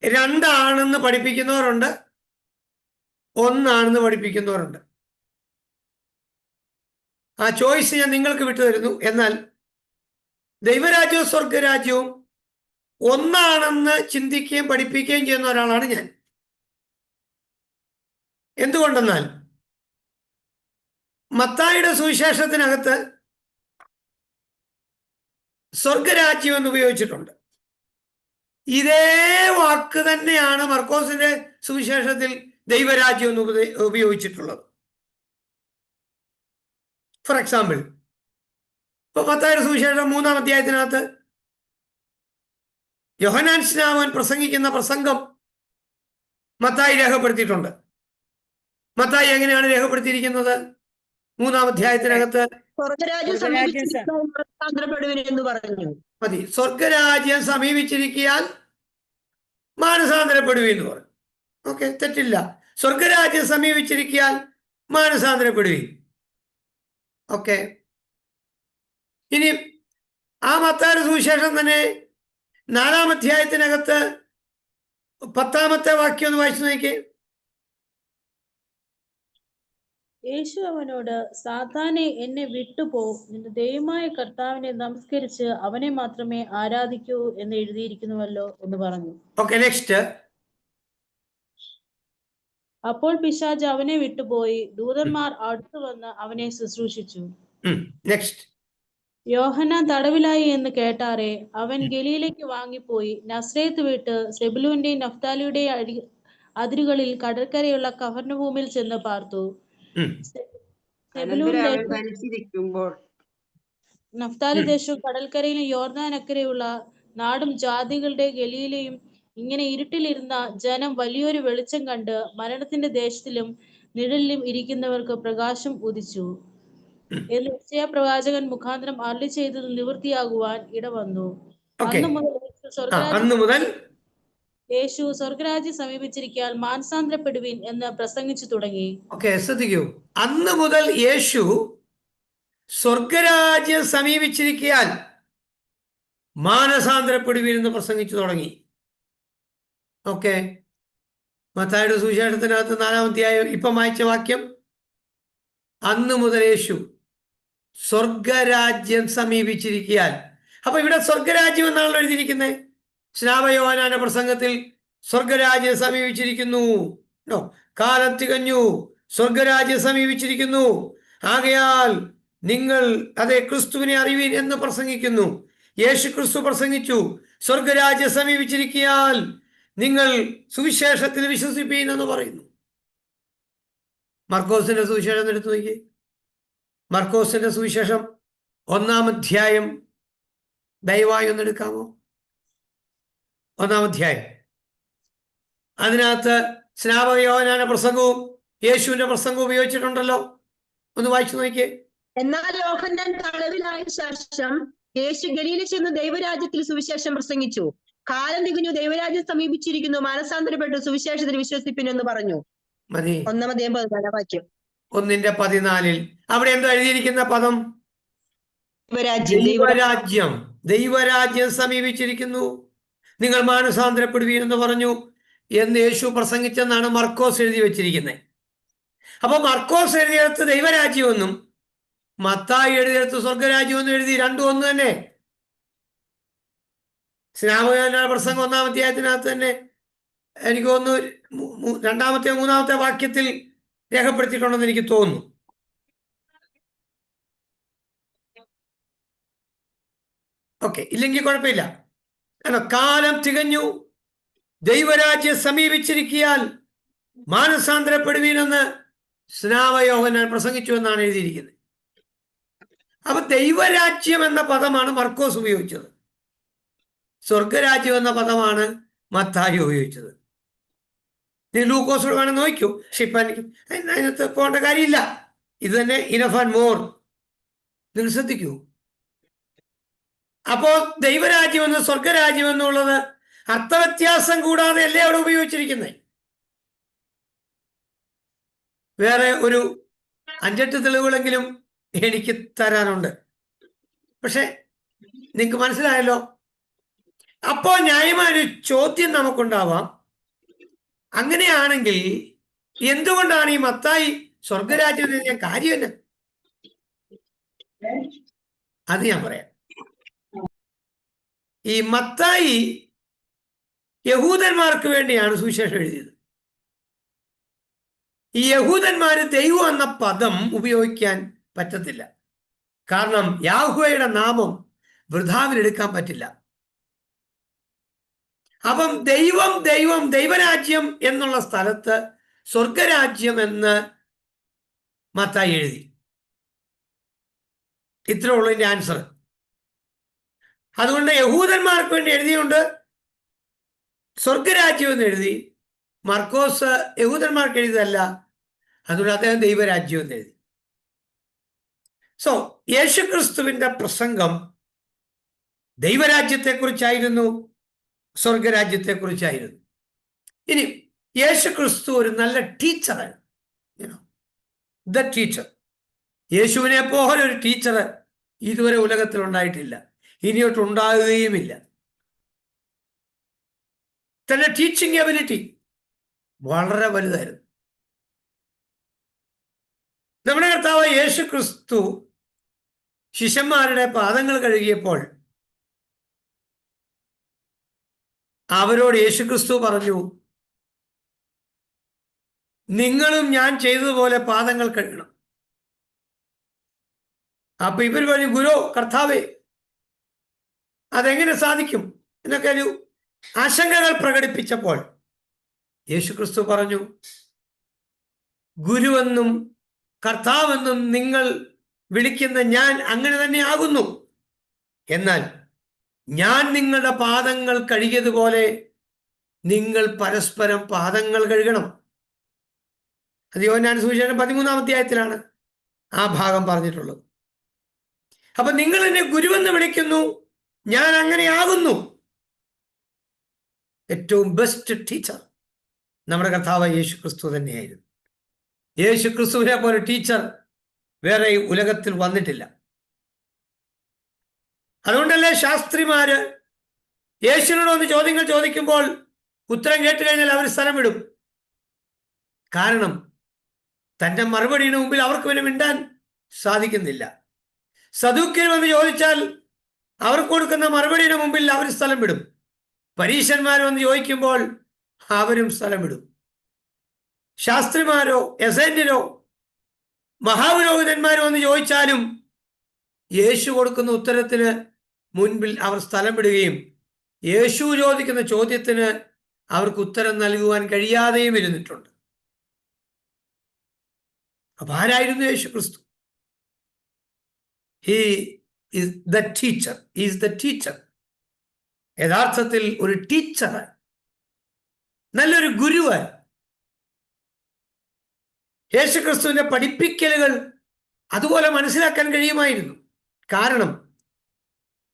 C: രണ്ടാണെന്ന് പഠിപ്പിക്കുന്നവരുണ്ട്, ഒന്നാണെന്ന് പഠിപ്പിക്കുന്നവരുണ്ട്. ആ ചോയ്സ് ഞാൻ നിങ്ങൾക്ക് വിട്ടുതരുന്നു. എന്നാൽ ദൈവരാജ്യവും സ്വർഗരാജ്യവും ഒന്നാണെന്ന് ചിന്തിക്കുകയും പഠിപ്പിക്കുകയും ചെയ്യുന്ന ഒരാളാണ് ഞാൻ. എന്തുകൊണ്ടെന്നാൽ മത്തായിയുടെ സുവിശേഷത്തിനകത്ത് സ്വർഗരാജ്യം എന്ന് ഉപയോഗിച്ചിട്ടുണ്ട്. ഇതേ വാക്ക് തന്നെയാണ് മർക്കോസിന്റെ സുവിശേഷത്തിൽ ദൈവരാജ്യം എന്ന് ഉപയോഗിച്ചിട്ടുള്ളത്. ഫോർ എക്സാമ്പിൾ, ഇപ്പൊ മത്തായിയുടെ സുവിശേഷം 3-ാം അധ്യായത്തിനകത്ത് യോഹന്നാൻ സ്നാപകൻ പ്രസംഗിക്കുന്ന പ്രസംഗം മത്തായി രേഖപ്പെടുത്തിയിട്ടുണ്ട്. മത്തായി എങ്ങനെയാണ് രേഖപ്പെടുത്തിയിരിക്കുന്നത്? 3-ാം അധ്യായത്തിനകത്ത്
E: എന്ന് പറഞ്ഞു.
C: മതി, സ്വർഗരാജ്യം സമീപിച്ചിരിക്കാൻ മാനസാന്തരപ്പെടുവീന്ന് പറഞ്ഞു. ഓക്കെ, തെറ്റില്ല. സ്വർഗരാജ്യം സമീപിച്ചിരിക്കാൻ മാനസാന്തരപ്പെടുവീൻ. ഓക്കെ, ഇനി ആ മത്തായിയുടെ സുവിശേഷം തന്നെ 4-ാം അധ്യായത്തിനകത്ത് 10-ാമത്തെ വാക്യം ഒന്ന് വായിച്ചു നോക്കിയേ.
F: യേശു അവനോട്, സാത്താനെ, എന്നെ വിട്ടുപോ, നിന്റെ ദൈവമായ കർത്താവിനെ നമസ്കരിച്ച് അവനെ മാത്രമേ ആരാധിക്കൂ എന്ന് എഴുതിയിരിക്കുന്നുവല്ലോ എന്ന് പറഞ്ഞു.
C: Okay, next.
F: അപ്പോൾ പിശാച് അവനെ വിട്ടുപോയി. ദൂതന്മാർ അടുത്തു വന്ന് അവനെ ശുശ്രൂഷിച്ചു.
C: നെക്സ്റ്റ്.
F: യോഹന്നാൻ തടവിലായി എന്ന് കേട്ടാറെ അവൻ ഗലീലയ്ക്ക് വാങ്ങിപ്പോയി നസ്രേത്ത് വിട്ട് സെബുലൂന്റെയും നഫ്താലിയുടെയും അതിരുകളിൽ കടൽക്കരയുള്ള കഫർന്നഹൂമിൽ ചെന്ന് പാർത്തു. നഫ്താലി ദേശവും കടൽക്കരയിലും യോർദാൻ അക്കരെയുള്ള നാടും ജാതികളുടെ ഗലീലയും ഇങ്ങനെ ഇരുട്ടിലിരുന്ന ജനം വലിയൊരു വെളിച്ചം കണ്ട് മരണത്തിന്റെ ദേശത്തിലും നിഴലിലും ഇരിക്കുന്നവർക്ക് പ്രകാശം ഉദിച്ചു എന്ന് യെശയ്യാ പ്രവാചകൻ മുഖാന്തരം അരുളി ചെയ്തത് നിവൃത്തിയാകുവാൻ ഇടവന്നു. അന്നു മുതൽ യേശു സ്വർഗരാജ്യം സമീപിച്ചിരിക്കാൻ മാനസാന്തരപ്പെടുവിൻ എന്ന് പ്രസംഗിച്ചു തുടങ്ങി.
C: ശ്രദ്ധിക്കൂ, അന്ന് മുതൽ യേശു സ്വർഗരാജ്യം സമീപിച്ചിരിക്കാൻ മാനസാന്തരപ്പെടുവിൻ എന്ന് പ്രസംഗിച്ചു തുടങ്ങി. ഓക്കെ, മത്തായിയുടെ സുവിശേഷത്തിനകത്ത് 4-ാം അധ്യായം ഇപ്പം വായിച്ച വാക്യം, അന്ന് മുതൽ യേശു സ്വർഗരാജ്യം സമീപിച്ചിരിക്കാൻ. അപ്പൊ ഇവിടെ സ്വർഗരാജ്യം എന്നാണല്ലോ എഴുതിയിരിക്കുന്നത്. സ്നാപകയോഹന്നാന്റെ പ്രസംഗത്തിൽ സ്വർഗരാജ്യം സമീപിച്ചിരിക്കുന്നു, കാലം തികഞ്ഞു, സ്വർഗരാജ്യം സമീപിച്ചിരിക്കുന്നു, ആകയാൽ നിങ്ങൾ അതേ ക്രിസ്തുവിനെ അറിവീൻ എന്ന് പ്രസംഗിക്കുന്നു. യേശു ക്രിസ്തു പ്രസംഗിച്ചു, സ്വർഗരാജ്യം സമീപിച്ചിരിക്കാൻ നിങ്ങൾ സുവിശേഷത്തിൽ വിശ്വസിപ്പീൻ എന്ന് പറയുന്നു. മർക്കോസിന്റെ സുവിശേഷം എടുത്തു നോക്കി. മർക്കോസിന്റെ സുവിശേഷം 1-ാം അധ്യായം ദയവായി ഒന്നെടുക്കാമോ? 1-ാം അധ്യായം. അതിനകത്ത് സ്നാപക യോഹന്നാന്റെ പ്രസംഗവും യേശുവിന്റെ പ്രസംഗവും ഉപയോഗിച്ചിട്ടുണ്ടല്ലോ. ഒന്ന് വായിച്ചു നോക്കിയേ.
E: എന്നാൽ യോഹന്നാൻ തടവിലായ ശേഷം യേശു ഗലീലയിൽ ചെന്ന് ദൈവരാജ്യത്തിൽ സുവിശേഷം പ്രസംഗിച്ചു. കാലം തികഞ്ഞു, ദൈവരാജ്യം സമീപിച്ചിരിക്കുന്നു, മാനസാന്തരപ്പെട്ടു സുവിശേഷത്തിൽ വിശ്വസിപ്പിൻ എന്ന് പറഞ്ഞു.
C: മതി.
E: 1-ാം അധ്യായം 14-ാം വാക്യം.
C: 1:14 അവിടെ എന്താ എഴുതിയിരിക്കുന്ന പദം? ദൈവരാജ്യം. ദൈവരാജ്യം സമീപിച്ചിരിക്കുന്നു, നിങ്ങൾ മാനസാന്തരപ്പെടുവീൻ എന്ന് പറഞ്ഞു എന്ന് യേശു പ്രസംഗിച്ചെന്നാണ് മർക്കോസ് എഴുതി വെച്ചിരിക്കുന്നത്. അപ്പൊ മർക്കോസ് എഴുതിയെടുത്ത് ദൈവരാജ്യമെന്നും മത്തായി എഴുതിയെടുത്ത് സ്വർഗരാജ്യമെന്നും എഴുതി, രണ്ടും ഒന്ന് തന്നെ. സ്നാപകന്റെ പ്രസംഗം 1-ാം അധ്യായത്തിനകത്ത് തന്നെ എനിക്ക് തോന്നുന്നു 2-ാമത്തെ 3-ാമത്തെ വാക്യത്തിൽ രേഖപ്പെടുത്തിയിട്ടുണ്ടെന്ന് എനിക്ക് തോന്നുന്നു. ഓക്കെ, ഇല്ലെങ്കിൽ കുഴപ്പമില്ല. കാരണം കാലം തികഞ്ഞു, ദൈവരാജ്യം സമീപിച്ചിരിക്കാൻ മാനസാന്തരപ്പെടുവീനെന്ന് സ്നാപകയോഹന്നാൻ പ്രസംഗിച്ചു എന്നാണ് എഴുതിയിരിക്കുന്നത്. അപ്പൊ ദൈവരാജ്യം എന്ന പദമാണ് മർക്കോസ് ഉപയോഗിച്ചത്, സ്വർഗരാജ്യം എന്ന പദമാണ് മത്തായി ഉപയോഗിച്ചത്. നീ ലൂക്കോസോട് വേണം നോക്കൂ. പക്ഷെ ഇപ്പൊ എനിക്ക് അതിനകത്ത് പോകേണ്ട കാര്യമില്ല, ഇത് തന്നെ ഇനഫ് ആൻഡ് മോർ. നിങ്ങൾ ശ്രദ്ധിക്കൂ. അപ്പോ ദൈവരാജ്യം എന്ന് സ്വർഗരാജ്യം എന്നുള്ളത് അർത്ഥവ്യത്യാസം കൂടാതെ അല്ലേ അവിടെ ഉപയോഗിച്ചിരിക്കുന്നത്. വേറെ ഒരു 5-8 തെളിവുകളെങ്കിലും എനിക്ക് തരാനുണ്ട്. പക്ഷെ നിങ്ങൾക്ക് മനസ്സിലായല്ലോ. അപ്പോൾ ന്യായമായ ഒരു ചോദ്യം നമുക്കുണ്ടാവാം, അങ്ങനെയാണെങ്കിൽ എന്തുകൊണ്ടാണ് ഈ മത്തായി സ്വർഗരാജ്യത്തിന് ഞാൻ കാര്യമല്ല? അത് ഞാൻ പറയാം. ഈ മത്തായി യഹൂദന്മാർക്ക് വേണ്ടിയാണ് സുവിശേഷം എഴുതിയത്. ഈ യഹൂദന്മാര് ദൈവം എന്ന പദം ഉപയോഗിക്കാൻ പറ്റത്തില്ല. കാരണം യാഹ്വയുടെ നാമം വൃഥാവിലെടുക്കാൻ പറ്റില്ല. അപ്പം ദൈവരാജ്യം എന്നുള്ള സ്ഥലത്ത് സ്വർഗരാജ്യം എന്ന് മത്തായി എഴുതി. ഇത്രേ ഉള്ളൂ ഇതിന്റെ ആൻസർ. അതുകൊണ്ട് യഹൂദന്മാർക്ക് വേണ്ടി എഴുതിയുണ്ട് സ്വർഗരാജ്യം എന്ന് എഴുതി. മർക്കോസ് യഹൂദന്മാർക്ക് എഴുതിയതല്ല, അതുകൊണ്ട് അദ്ദേഹം ദൈവരാജ്യം എന്ന് എഴുതി. സോ യേശുക്രിസ്തുവിന്റെ പ്രസംഗം ദൈവരാജ്യത്തെക്കുറിച്ചായിരുന്നു, സ്വർഗരാജ്യത്തെക്കുറിച്ചായിരുന്നു. ഇനി യേശുക്രിസ്തു ഒരു നല്ല ടീച്ചറാണ്. The teacher. യേശുവിനെ പോലെ ഒരു ടീച്ചർ ഇതുവരെ ഉലകത്തിൽ ഉണ്ടായിട്ടില്ല, ഇനിയോട്ടുണ്ടാകുകയുമില്ല. തന്റെ ടീച്ചിങ് എബിലിറ്റി വളരെ വലുതായിരുന്നു. നമ്മുടെ കർത്താവ് യേശു ക്രിസ്തു ശിഷ്യന്മാരുടെ പാദങ്ങൾ കഴുകിയപ്പോൾ അവരോട് യേശുക്രിസ്തു പറഞ്ഞു, നിങ്ങളും ഞാൻ ചെയ്തതുപോലെ പാദങ്ങൾ കഴുകണം. അപ്പൊ ഇവർ പറഞ്ഞു, ഗുരു കർത്താവേ അതെങ്ങനെ സാധിക്കും എന്നൊക്കെ ഒരു ആശങ്കകൾ പ്രകടിപ്പിച്ചപ്പോൾ യേശുക്രിസ്തു പറഞ്ഞു, ഗുരുവെന്നും കർത്താവെന്നും നിങ്ങൾ വിളിക്കുന്ന ഞാൻ അങ്ങനെ തന്നെ ആകുന്നു. എന്നാൽ ഞാൻ നിങ്ങളുടെ പാദങ്ങൾ കഴുകിയതുപോലെ നിങ്ങൾ പരസ്പരം പാദങ്ങൾ കഴുകണം. അത് യോഹന്നാൻ സുവിശേഷം 13-ാം അധ്യായത്തിലാണ് ആ ഭാഗം പറഞ്ഞിട്ടുള്ളത്. അപ്പൊ നിങ്ങൾ എന്നെ ഗുരുവെന്ന് വിളിക്കുന്നു, ഞാൻ അങ്ങനെ ആകുന്നു. ഏറ്റവും ബെസ്റ്റ് ടീച്ചർ നമ്മുടെ കർത്താവ് യേശു ക്രിസ്തു തന്നെയായിരുന്നു. യേശു ക്രിസ്തുവിനെ പോലെ ടീച്ചർ വേറെ ഉലകത്തിൽ വന്നിട്ടില്ല. അതുകൊണ്ടല്ലേ ശാസ്ത്രിമാര് യേശുവിനോട് വന്ന് ചോദ്യങ്ങൾ ചോദിക്കുമ്പോൾ ഉത്തരം കേട്ട് കഴിഞ്ഞാൽ അവർ സ്ഥലം വിടും. കാരണം തന്റെ മറുപടിയുടെ മുമ്പിൽ അവർക്ക് പിന്നെ മിണ്ടാൻ സാധിക്കുന്നില്ല. സദൂക്യർ വന്ന് ചോദിച്ചാൽ അവർക്ക് കൊടുക്കുന്ന മറുപടിയുടെ മുമ്പിൽ അവർ സ്ഥലം വിടും. പരീശന്മാർ വന്ന് ചോദിക്കുമ്പോൾ അവരും സ്ഥലം വിടും. ശാസ്ത്രിമാരോ എസന്റരോ മഹാപുരോഹിതന്മാരോ വന്ന് ചോദിച്ചാലും യേശു കൊടുക്കുന്ന ഉത്തരത്തിന് മുൻപിൽ അവർ സ്ഥലം വിടുകയും യേശു ചോദിക്കുന്ന ചോദ്യത്തിന് അവർക്ക് ഉത്തരം നൽകുവാൻ കഴിയാതെയും ഇരുന്നിട്ടുണ്ട്. അപ്പൊ ആരായിരുന്നു യേശു ക്രിസ്തു? He is the teacher. Is the teacher. യഥാർത്ഥത്തിൽ ഒരു ടീച്ചറാണ്, നല്ലൊരു ഗുരുവാണ്. യേശുക്രിസ്തുവിന്റെ പഠിപ്പിക്കലുകൾ അതുപോലെ മനസ്സിലാക്കാൻ കഴിയുമായിരുന്നു. കാരണം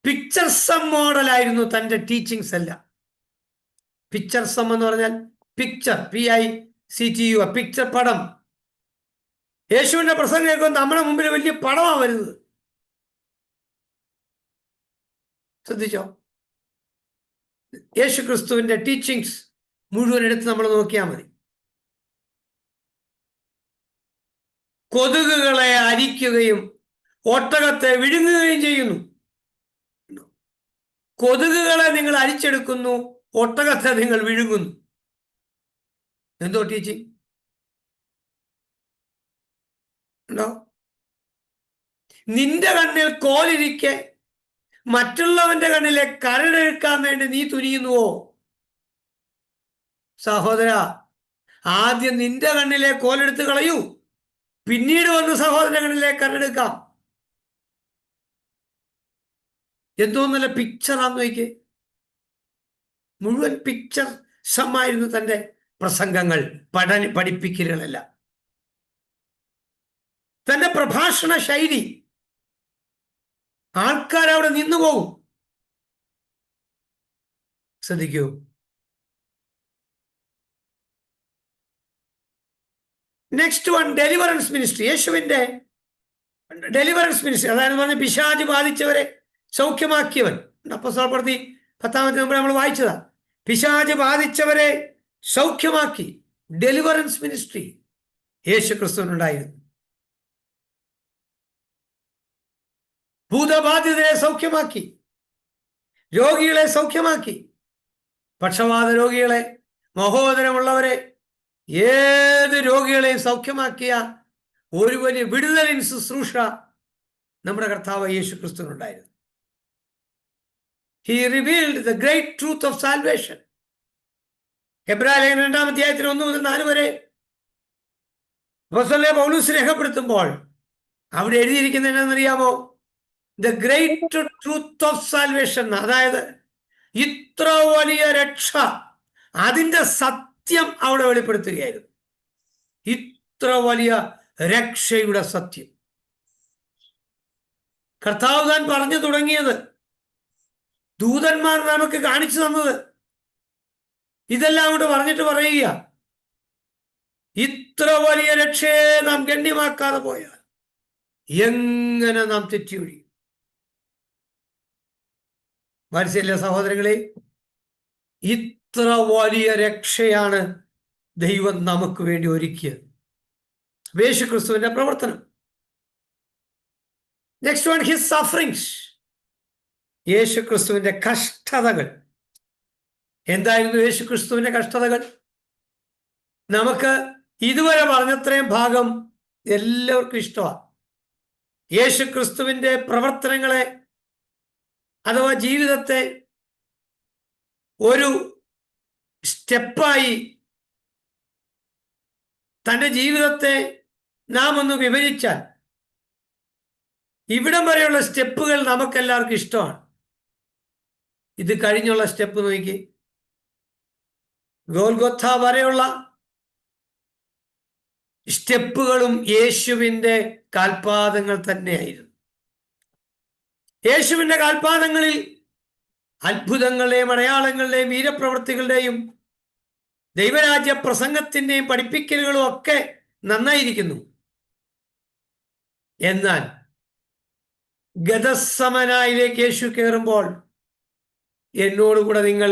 C: പിക്ചർ സം മോഡലായിരുന്നു തൻ്റെ ടീച്ചിങ്സ് എല്ലാം. പിക്ചർ സം എന്ന് പറഞ്ഞാൽ പിക്ചർ, PICTU, പിക്ചർ, പടം. യേശുവിന്റെ പ്രസംഗം കേൾക്കുമ്പോൾ നമ്മുടെ മുമ്പിൽ വലിയ പടമാണ് വരുന്നത്. ശ്രദ്ധിച്ചോ? യേശുക്രിസ്തുവിന്റെ ടീച്ചിങ്സ് മുഴുവൻ എടുത്ത് നമ്മൾ നോക്കിയാൽ മതി. കൊതുകുകളെ അരിക്കുകയും ഒട്ടകത്തെ വിഴുങ്ങുകയും ചെയ്യുന്നു. കൊതുകുകളെ നിങ്ങൾ അരിച്ചെടുക്കുന്നു, ഒട്ടകത്തെ നിങ്ങൾ വിഴുങ്ങുന്നു. എന്തോ ടീച്ചിങ് ഉണ്ടോ? നിന്റെ കണ്ണിൽ കോലിരിക്കെ മറ്റുള്ളവന്റെ കണ്ണിലെ കരടെടുക്കാൻ വേണ്ടി നീ തുനിയുന്നുവോ? സഹോദര, ആദ്യം നിന്റെ കണ്ണിലെ കോലെടുത്ത് കളയൂ, പിന്നീട് വന്ന് സഹോദരന്റെ കണ്ണിലെ കരടെടുക്കാം. എന്തോ നല്ല പിക്ചറാന്ന് നോക്കിയേ. മുഴുവൻ പിക്ചർ സമായിരുന്നു തൻ്റെ പ്രസംഗങ്ങൾ, പഠിപ്പിക്കലുകളെല്ലാം. തൻ്റെ പ്രഭാഷണ ശൈലി ആൾക്കാരവിടെ നിന്നു പോകും. ശ്രദ്ധിക്കൂ. Next one, deliverance ministry. യേശുവിൻ്റെ ഡെലിവറൻസ് മിനിസ്ട്രി, അതായത് പറഞ്ഞ പിശാച് ബാധിച്ചവരെ സൗഖ്യമാക്കിയവൻ. അപ്പോസ്തലപ്രവൃത്തി 10-ാമത്തെ നമ്മൾ വായിച്ചതാ. പിശാച് ബാധിച്ചവരെ സൗഖ്യമാക്കി. ഡെലിവറൻസ് മിനിസ്ട്രി യേശു ക്രിസ്തുവിനുണ്ടായിരുന്നു. ഭൂതബാധിതരെ സൗഖ്യമാക്കി, രോഗികളെ സൗഖ്യമാക്കി, പക്ഷവാത രോഗികളെ, മഹോദരമുള്ളവരെ, ഏത് രോഗികളെയും സൗഖ്യമാക്കിയ ഒരു വലിയ വിടുതലിൻ ശുശ്രൂഷ നമ്മുടെ കർത്താവ് യേശു ക്രിസ്തുവിനുണ്ടായിരുന്നു. He revealed the great truth of salvation. എബ്രായലേഖനം 2-ാം അധ്യായത്തിൽ 1 മുതൽ 4 വരെ അപ്പോസ്തലനായ പൗലോസ് രേഖപ്പെടുത്തുമ്പോൾ അവിടെ എഴുതിയിരിക്കുന്നത് എന്താണെന്നറിയാമോ? The great truth of salvation, അതായത് ഇത്ര വലിയ രക്ഷ, അതിൻ്റെ സത്യം അവിടെ വെളിപ്പെടുത്തുകയായിരുന്നു. ഇത്ര വലിയ രക്ഷയുടെ സത്യം കർത്താവ് താൻ പറഞ്ഞു തുടങ്ങിയത്, ദൂതന്മാർ നമുക്ക് കാണിച്ചു തന്നത്, ഇതെല്ലാം കൊണ്ട് പറഞ്ഞിട്ട് പറയുക, ഇത്ര വലിയ രക്ഷയെ നാം ഗണ്യമാക്കാതെ പോയാൽ എങ്ങനെ നാം തെറ്റിയൊഴിയും? മനസ്സിലെ സഹോദരങ്ങളെ, ഇത്ര വലിയ രക്ഷയാണ് ദൈവം നമുക്ക് വേണ്ടി ഒരുക്കിയത്. യേശു ക്രിസ്തുവിന്റെ പ്രവർത്തനം. Next one, his sufferings. Yesu ക്രിസ്തുവിന്റെ കഷ്ടതകൾ. എന്തായിരുന്നു യേശു ക്രിസ്തുവിന്റെ കഷ്ടതകൾ? നമുക്ക് ഇതുവരെ പറഞ്ഞത്രയും ഭാഗം എല്ലാവർക്കും ഇഷ്ടമാണ്. യേശു ക്രിസ്തുവിന്റെ പ്രവർത്തനങ്ങളെ അഥവാ ജീവിതത്തെ ഒരു സ്റ്റെപ്പായി തൻ്റെ ജീവിതത്തെ നാം ഒന്ന് വിവരിച്ചാൽ ഇവിടം വരെയുള്ള സ്റ്റെപ്പുകൾ നമുക്കെല്ലാവർക്കും ഇഷ്ടമാണ്. ഇത് കഴിഞ്ഞുള്ള സ്റ്റെപ്പ് നോക്കി, ഗോൽഗോഥ വരെയുള്ള സ്റ്റെപ്പുകളും യേശുവിൻ്റെ കാൽപാദങ്ങൾ തന്നെയായിരുന്നു. യേശുവിൻ്റെ കാൽപാദങ്ങളിൽ അത്ഭുതങ്ങളുടെയും അടയാളങ്ങളുടെയും വീരപ്രവൃത്തികളുടെയും ദൈവരാജ്യ പ്രസംഗത്തിൻ്റെയും പഠിപ്പിക്കലുകളും ഒക്കെ നന്നായിരിക്കുന്നു. എന്നാൽ ഗദസമനായിലേക്ക് യേശു കയറുമ്പോൾ എന്നോടുകൂടെ നിങ്ങൾ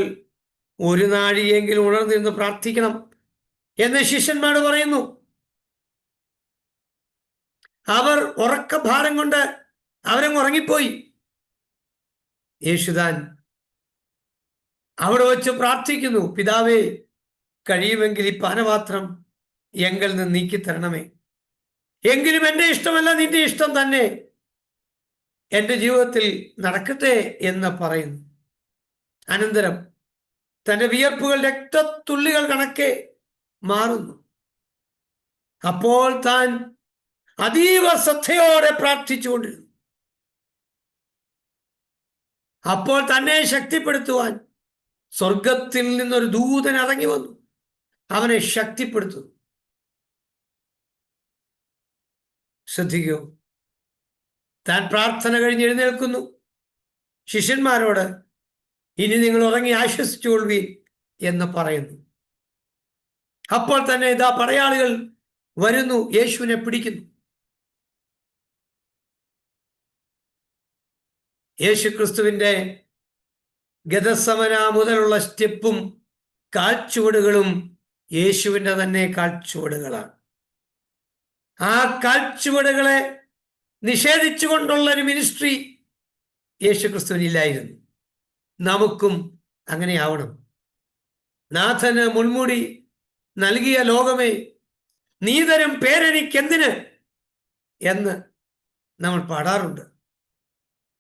C: ഒരു നാഴികയെങ്കിലും ഉണർന്നിരുന്ന് പ്രാർത്ഥിക്കണം എന്ന് ശിഷ്യന്മാരോട് പറയുന്നു. അവർ ഉറക്കഭാരം കൊണ്ട് അവരങ്ങ് ഉറങ്ങിപ്പോയി. യേശുദാൻ അവിടെ വെച്ച് പ്രാർത്ഥിക്കുന്നു, പിതാവേ, കഴിയുമെങ്കിൽ ഈ പാനപാത്രം എങ്കിൽ നിന്ന് നീക്കിത്തരണമേ, എങ്കിലും എൻ്റെ ഇഷ്ടമല്ല നിന്റെ ഇഷ്ടം തന്നെ എൻ്റെ ജീവിതത്തിൽ നടക്കട്ടെ എന്ന് പറയുന്നു. അനന്തരം തൻ്റെ വിയർപ്പുകൾ രക്തത്തുള്ളികൾ കണക്കെ മാറുന്നു. അപ്പോൾ താൻ അതീവ ശ്രദ്ധയോടെ പ്രാർത്ഥിച്ചുകൊണ്ടിരുന്നു. അപ്പോൾ തന്നെ ശക്തിപ്പെടുത്തുവാൻ സ്വർഗത്തിൽ നിന്നൊരു ദൂതൻ ഇറങ്ങി വന്നു, അവനെ ശക്തിപ്പെടുത്തുന്നു. ശ്രദ്ധിക്കൂ, താൻ പ്രാർത്ഥന കഴിഞ്ഞ് എഴുന്നേൽക്കുന്നു. ശിഷ്യന്മാരോട് ഇനി നിങ്ങൾ ഉറങ്ങി ആശ്വസിച്ചുകൊള്ളുവീൻ എന്ന് പറയുന്നു. അപ്പോൾ തന്നെ ഇതാ പടയാളികൾ വരുന്നു, യേശുവിനെ പിടിക്കുന്നു. യേശു ക്രിസ്തുവിൻ്റെ ഗദസമന മുതലുള്ള സ്റ്റെപ്പും കാൽച്ചുവടുകളും യേശുവിൻ്റെ തന്നെ കാൽച്ചുവടുകളാണ്. ആ കാൽച്ചുവടുകളെ നിഷേധിച്ചുകൊണ്ടുള്ള ഒരു മിനിസ്ട്രി യേശുക്രിസ്തുവിനില്ലായിരുന്നു. നമുക്കും അങ്ങനെയാവണം. നാഥന് മുൾമുടി നൽകിയ ലോകമേ, നീ തരും പേരെനിക്കെന്തിന് എന്ന് നമ്മൾ പാടാറുണ്ട്.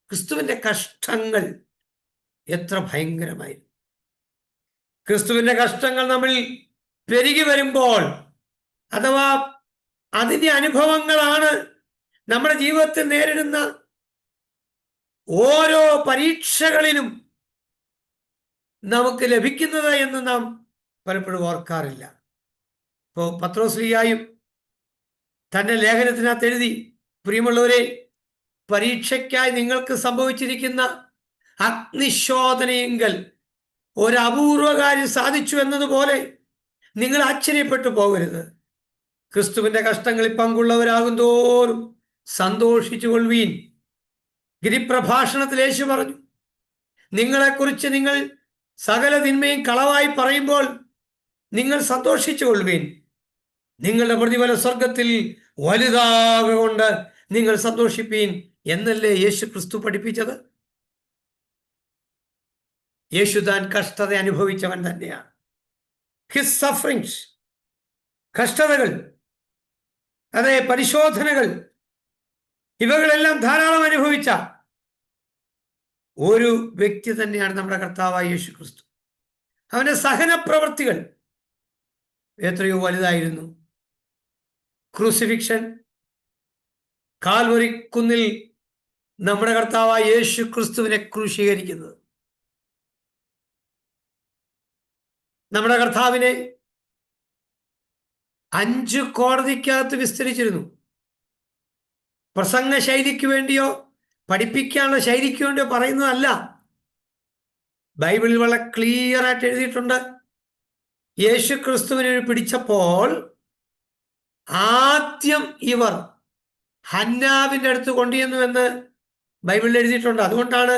C: ക്രിസ്തുവിന്റെ കഷ്ടങ്ങൾ എത്ര ഭയങ്കരമായിരുന്നു. ക്രിസ്തുവിന്റെ കഷ്ടങ്ങൾ നമ്മൾ പെരുകി വരുമ്പോൾ, അഥവാ അതിന്റെ അനുഭവങ്ങളാണ് നമ്മുടെ ജീവിതത്തിൽ നേരിടുന്ന ഓരോ പരീക്ഷകളിലും നമുക്ക് ലഭിക്കുന്നത് എന്ന് നാം പലപ്പോഴും ഓർക്കാറില്ല. ഇപ്പോൾ പത്രോസ്ലീഹായും തന്റെ ലേഖനത്തിനകത്ത് എഴുതി, പ്രിയമുള്ളവരെ, പരീക്ഷയ്ക്കായി നിങ്ങൾക്ക് സംഭവിച്ചിരിക്കുന്ന അഗ്നിശോധനയെങ്കിൽ ഒരു അപൂർവ കാര്യം സാധിച്ചു എന്നതുപോലെ നിങ്ങൾ ആശ്ചര്യപ്പെട്ടു പോകരുത്. ക്രിസ്തുവിന്റെ കഷ്ടങ്ങളിൽ പങ്കുള്ളവരാകും തോറും സന്തോഷിച്ചു കൊള്ളുവീൻ. ഗിരിപ്രഭാഷണത്തിൽ യേശു പറഞ്ഞു, നിങ്ങളെക്കുറിച്ച് നിങ്ങൾ സകല തിന്മയും കളവായി പറയുമ്പോൾ നിങ്ങൾ സന്തോഷിച്ചു കൊള്ളുവീൻ. നിങ്ങളുടെ പ്രതിഫലം സ്വർഗത്തിൽ വലുതാകൊണ്ട് നിങ്ങൾ സന്തോഷിപ്പീൻ എന്നല്ലേ യേശു ക്രിസ്തു പഠിപ്പിച്ചത്? യേശു താൻ കഷ്ടത അനുഭവിച്ചവൻ തന്നെയാണ്. ഹിസ് സഫറിങ്സ്, കഷ്ടതകൾ, അതെ, പരിശോധനകൾ, ഇവകളെല്ലാം ധാരാളം അനുഭവിച്ച ഒരു വ്യക്തി തന്നെയാണ് നമ്മുടെ കർത്താവായ യേശു ക്രിസ്തു. അവന്റെ സഹന പ്രവൃത്തികൾ എത്രയോ വലുതായിരുന്നു. ക്രൂസിഫിക്ഷൻ, കാൽവരി കുന്നിൽ നമ്മുടെ കർത്താവായ യേശു ക്രിസ്തുവിനെ ക്രൂശീകരിക്കുന്നത്, നമ്മുടെ കർത്താവിനെ 5 കോടതിക്കകത്ത് വിസ്തരിച്ചിരുന്നു. പ്രസംഗ ശൈലിക്ക് വേണ്ടിയോ പഠിപ്പിക്കാനുള്ള ശൈലിക്ക് വേണ്ടിയോ പറയുന്നതല്ല. ബൈബിളിൽ വളരെ ക്ലിയർ ആയിട്ട് എഴുതിയിട്ടുണ്ട്. യേശു ക്രിസ്തുവിനെ പിടിച്ചപ്പോൾ ആദ്യം ഇവർ ഹന്നാവിൻ്റെ അടുത്ത് കൊണ്ടുവന്നു എന്ന് ബൈബിളിൽ എഴുതിയിട്ടുണ്ട്. അതുകൊണ്ടാണ്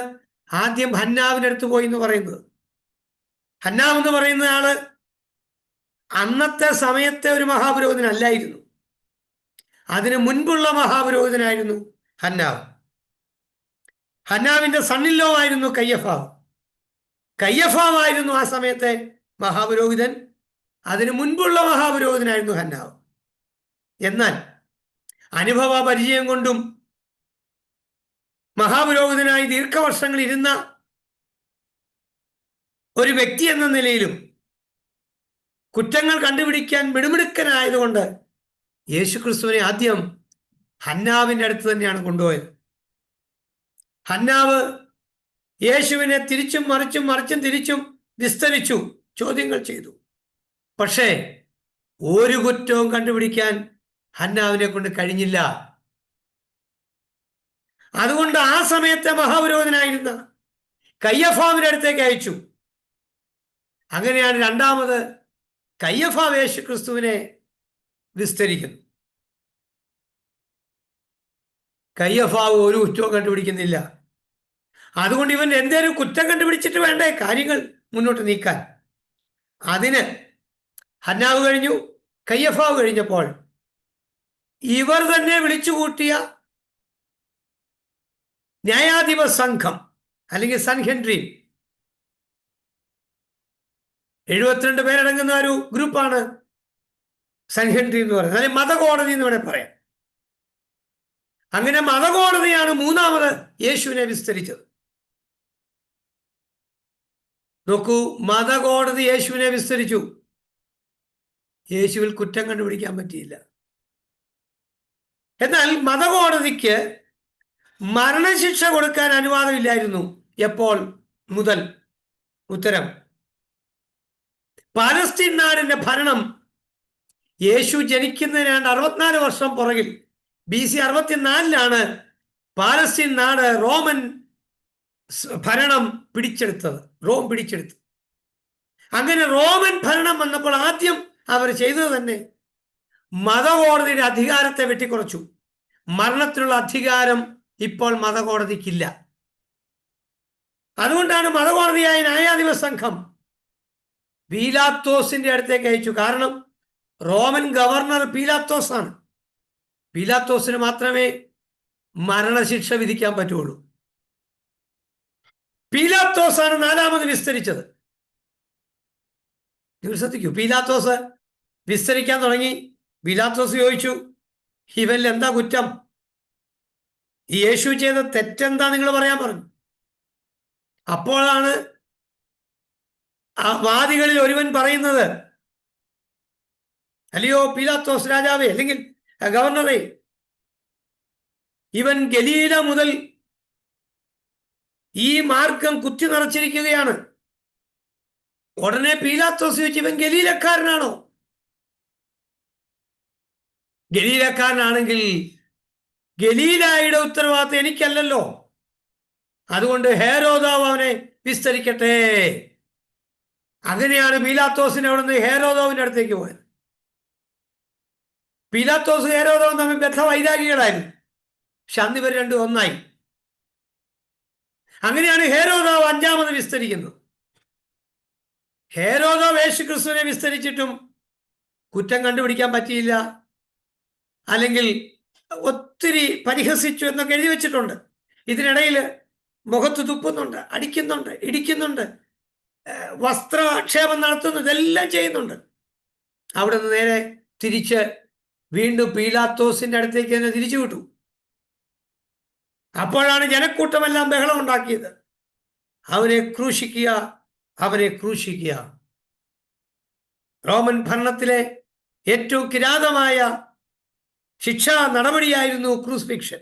C: ആദ്യം ഹന്നാവിൻ്റെ അടുത്ത് പോയി എന്ന് പറയുന്നത്. ഹന്നാവ് എന്ന് പറയുന്ന ആള് അന്നത്തെ സമയത്തെ ഒരു മഹാപുരോഹിതനല്ലായിരുന്നു. അതിനു മുൻപുള്ള മഹാപുരോഹിതനായിരുന്നു ഹന്നാവ്. ഹന്നാവിന്റെ സണ്ണില്ലോ ആയിരുന്നു കയ്യഫാവ്. കയ്യഫാവായിരുന്നു ആ സമയത്തെ മഹാപുരോഹിതൻ. അതിനു മുൻപുള്ള മഹാപുരോഹിതനായിരുന്നു ഹന്നാവ്. എന്നാൽ അനുഭവ പരിചയം കൊണ്ടും മഹാപുരോഹിതനായി ദീർഘവർഷങ്ങൾ ഇരുന്ന ഒരു വ്യക്തി എന്ന നിലയിലും കുറ്റങ്ങൾ കണ്ടുപിടിക്കാൻ മിടുമിടുക്കനായതുകൊണ്ട് യേശുക്രിസ്തുവിനെ ആദ്യം ഹന്നാവിൻ്റെ അടുത്ത് തന്നെയാണ് കൊണ്ടുപോയത്. ഹന്നാവ് യേശുവിനെ തിരിച്ചും മറിച്ചും തിരിച്ചും വിസ്തരിച്ചു, ചോദ്യങ്ങൾ ചെയ്തു. പക്ഷേ ഒരു കുറ്റവും കണ്ടുപിടിക്കാൻ ഹന്നാവിനെ കൊണ്ട് കഴിഞ്ഞില്ല. അതുകൊണ്ട് ആ സമയത്തെ മഹാപുരോഹിതനായിരുന്ന കയ്യഫാവിന്റെ അടുത്തേക്ക് അയച്ചു. അങ്ങനെയാണ് രണ്ടാമത് കയ്യഫാവ് യേശു ക്രിസ്തുവിനെ വിസ്തരിക്കുന്നു. കയ്യഫാവ് ഒരു കുറ്റവും കണ്ടുപിടിക്കുന്നില്ല. അതുകൊണ്ട് ഇവൻ എന്തേലും കുറ്റം കണ്ടുപിടിച്ചിട്ട് വേണ്ടേ കാര്യങ്ങൾ മുന്നോട്ട് നീക്കാൻ. അതിന് ഹന്നാവ് കഴിഞ്ഞു, കയ്യഫാവ് കഴിഞ്ഞപ്പോൾ ഇവർ തന്നെ വിളിച്ചുകൂട്ടിയ ന്യായാധിപ സംഘം അല്ലെങ്കിൽ സൻഹെഡ്രിൻ, 72 പേരടങ്ങുന്ന ഒരു ഗ്രൂപ്പാണ് സൻഹെഡ്രിൻ എന്ന് പറയുന്നത്. അല്ലെങ്കിൽ മതകോടതി എന്ന് വേണേൽ പറയാം. അങ്ങനെ മതകോടതിയാണ് മൂന്നാമത് യേശുവിനെ വിസ്തരിച്ചത്. നോക്കൂ, മതകോടതി യേശുവിനെ വിസ്തരിച്ചു. യേശുവിൽ കുറ്റം കണ്ടുപിടിക്കാൻ പറ്റിയില്ല. എന്നാൽ മതകോടതിക്ക് മരണശിക്ഷ കൊടുക്കാൻ അനുവാദമില്ലായിരുന്നു. എപ്പോൾ മുതൽ? ഉത്തരം, പാലസ്തീൻ നാടിന്റെ ഭരണം യേശു ജനിക്കുന്നതിന് 64 വർഷം പുറകിൽ BC 64 പാലസ്തീൻ നാട് റോമൻ ഭരണം പിടിച്ചെടുത്തത്. റോം പിടിച്ചെടുത്തു. അങ്ങനെ റോമൻ ഭരണം വന്നപ്പോൾ ആദ്യം അവർ ചെയ്തത് തന്നെ മതകോടതിയുടെ അധികാരത്തെ വെട്ടിക്കുറച്ചു. മരണത്തിനുള്ള അധികാരം ഇപ്പോൾ മതകോടതിക്കില്ല. അതുകൊണ്ടാണ് മതകോടതിയായ ന്യായാധിപ സംഘം പീലാത്തോസിന്റെ അടുത്തേക്ക് അയച്ചു. കാരണം റോമൻ ഗവർണർ പീലാത്തോസ് ആണ്. പീലാത്തോസിന് മാത്രമേ മരണശിക്ഷ വിധിക്കാൻ പറ്റുള്ളൂ. പീലാത്തോസാണ് 4ാമത് വിസ്തരിച്ചത്. നിങ്ങൾ ശ്രദ്ധിക്കൂ, പീലാത്തോസ് വിസ്തരിക്കാൻ തുടങ്ങി. പീലാത്തോസ് ചോദിച്ചു, ഇവനിൽ എന്താ കുറ്റം? ഈ യേശു ചെയ്ത തെറ്റെന്താ നിങ്ങൾ പറയാൻ പറഞ്ഞു. അപ്പോഴാണ് ആ വാദികളിൽ ഒരുവൻ പറയുന്നത്, അല്ലയോ പീലാത്തോസ് രാജാവേ, അല്ലെങ്കിൽ ഗവർണറെ, ഇവൻ ഗലീല മുതൽ ഈ മാർഗം കുത്തി നിറച്ചിരിക്കുകയാണ്. ഉടനെ പീലാത്തോസ് ചോദിച്ചു, ഇവൻ ഗലീലക്കാരനാണോ? ഗലീലക്കാരനാണെങ്കിൽ ഗലീലായുടെ ഉത്തരവാദിത്വം എനിക്കല്ലല്ലോ. അതുകൊണ്ട് ഹേരോദാവ് അവനെ വിസ്തരിക്കട്ടെ. അങ്ങനെയാണ് പീലാത്തോസിനെ അവിടെ നിന്ന് ഹേരോദാവിന്റെ അടുത്തേക്ക് പോയത്. പീലാത്തോസ് ഹേരോദാവും തമ്മിൽ ബദ്ധവൈരാഗികളായിരുന്നു. പക്ഷെ അന്ന് ഇവർ രണ്ടും ഒന്നായി. അങ്ങനെയാണ് ഹേരോദാവ് 5ാമത് വിസ്തരിക്കുന്നത്. ഹേരോദാവ് യേശുക്രിസ്തുവിനെ വിസ്തരിച്ചിട്ടും കുറ്റം കണ്ടുപിടിക്കാൻ പറ്റിയില്ല, അല്ലെങ്കിൽ ഒത്തിരി പരിഹസിച്ചു എന്നൊക്കെ എഴുതി വെച്ചിട്ടുണ്ട്. ഇതിനിടയിൽ മുഖത്ത് തുപ്പുന്നുണ്ട്, അടിക്കുന്നുണ്ട്, ഇടിക്കുന്നുണ്ട്, വസ്ത്രാക്ഷേപം നടത്തുന്നു, ഇതെല്ലാം ചെയ്യുന്നുണ്ട്. അവിടെ നിന്ന് നേരെ തിരിച്ച് വീണ്ടും പീലാത്തോസിന്റെ അടുത്തേക്ക് തന്നെ തിരിച്ചു വിട്ടു. അപ്പോഴാണ് ജനക്കൂട്ടമെല്ലാം ബഹളം ഉണ്ടാക്കിയത്. അവനെ ക്രൂശിക്കുക, അവനെ ക്രൂശിക്കുക. റോമൻ ഭരണത്തിലെ ഏറ്റവും കിരാതമായ ശിക്ഷാ നടപടിയായിരുന്നു ക്രൂസിഫിക്ഷൻ.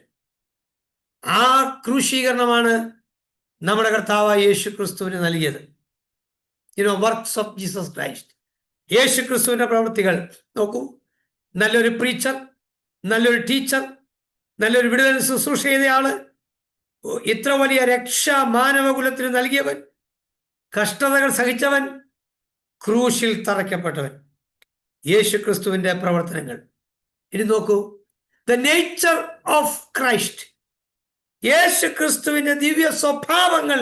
C: ആ ക്രൂശീകരണമാണ് നമ്മുടെ കർത്താവായ യേശു ക്രിസ്തുവിന് നൽകിയത്. Works of Jesus Christ. Yesu ക്രിസ്തുവിന്റെ പ്രവൃത്തികൾ നോക്കൂ. നല്ലൊരു പ്രീച്ചർ, നല്ലൊരു ടീച്ചർ, നല്ലൊരു വിടുതൽ ശുശ്രൂഷ ചെയ്തയാള്, ഇത്ര വലിയ രക്ഷ മാനവകുലത്തിന് നൽകിയവൻ, കഷ്ടതകൾ സഹിച്ചവൻ, ക്രൂശിൽ തറയ്ക്കപ്പെട്ടവൻ. യേശു ക്രിസ്തുവിന്റെ പ്രവർത്തനങ്ങൾ. ഇനി നോക്കൂ, the nature of Christ. Yesu ക്രിസ്തുവിന്റെ ദിവ്യ സ്വഭാവങ്ങൾ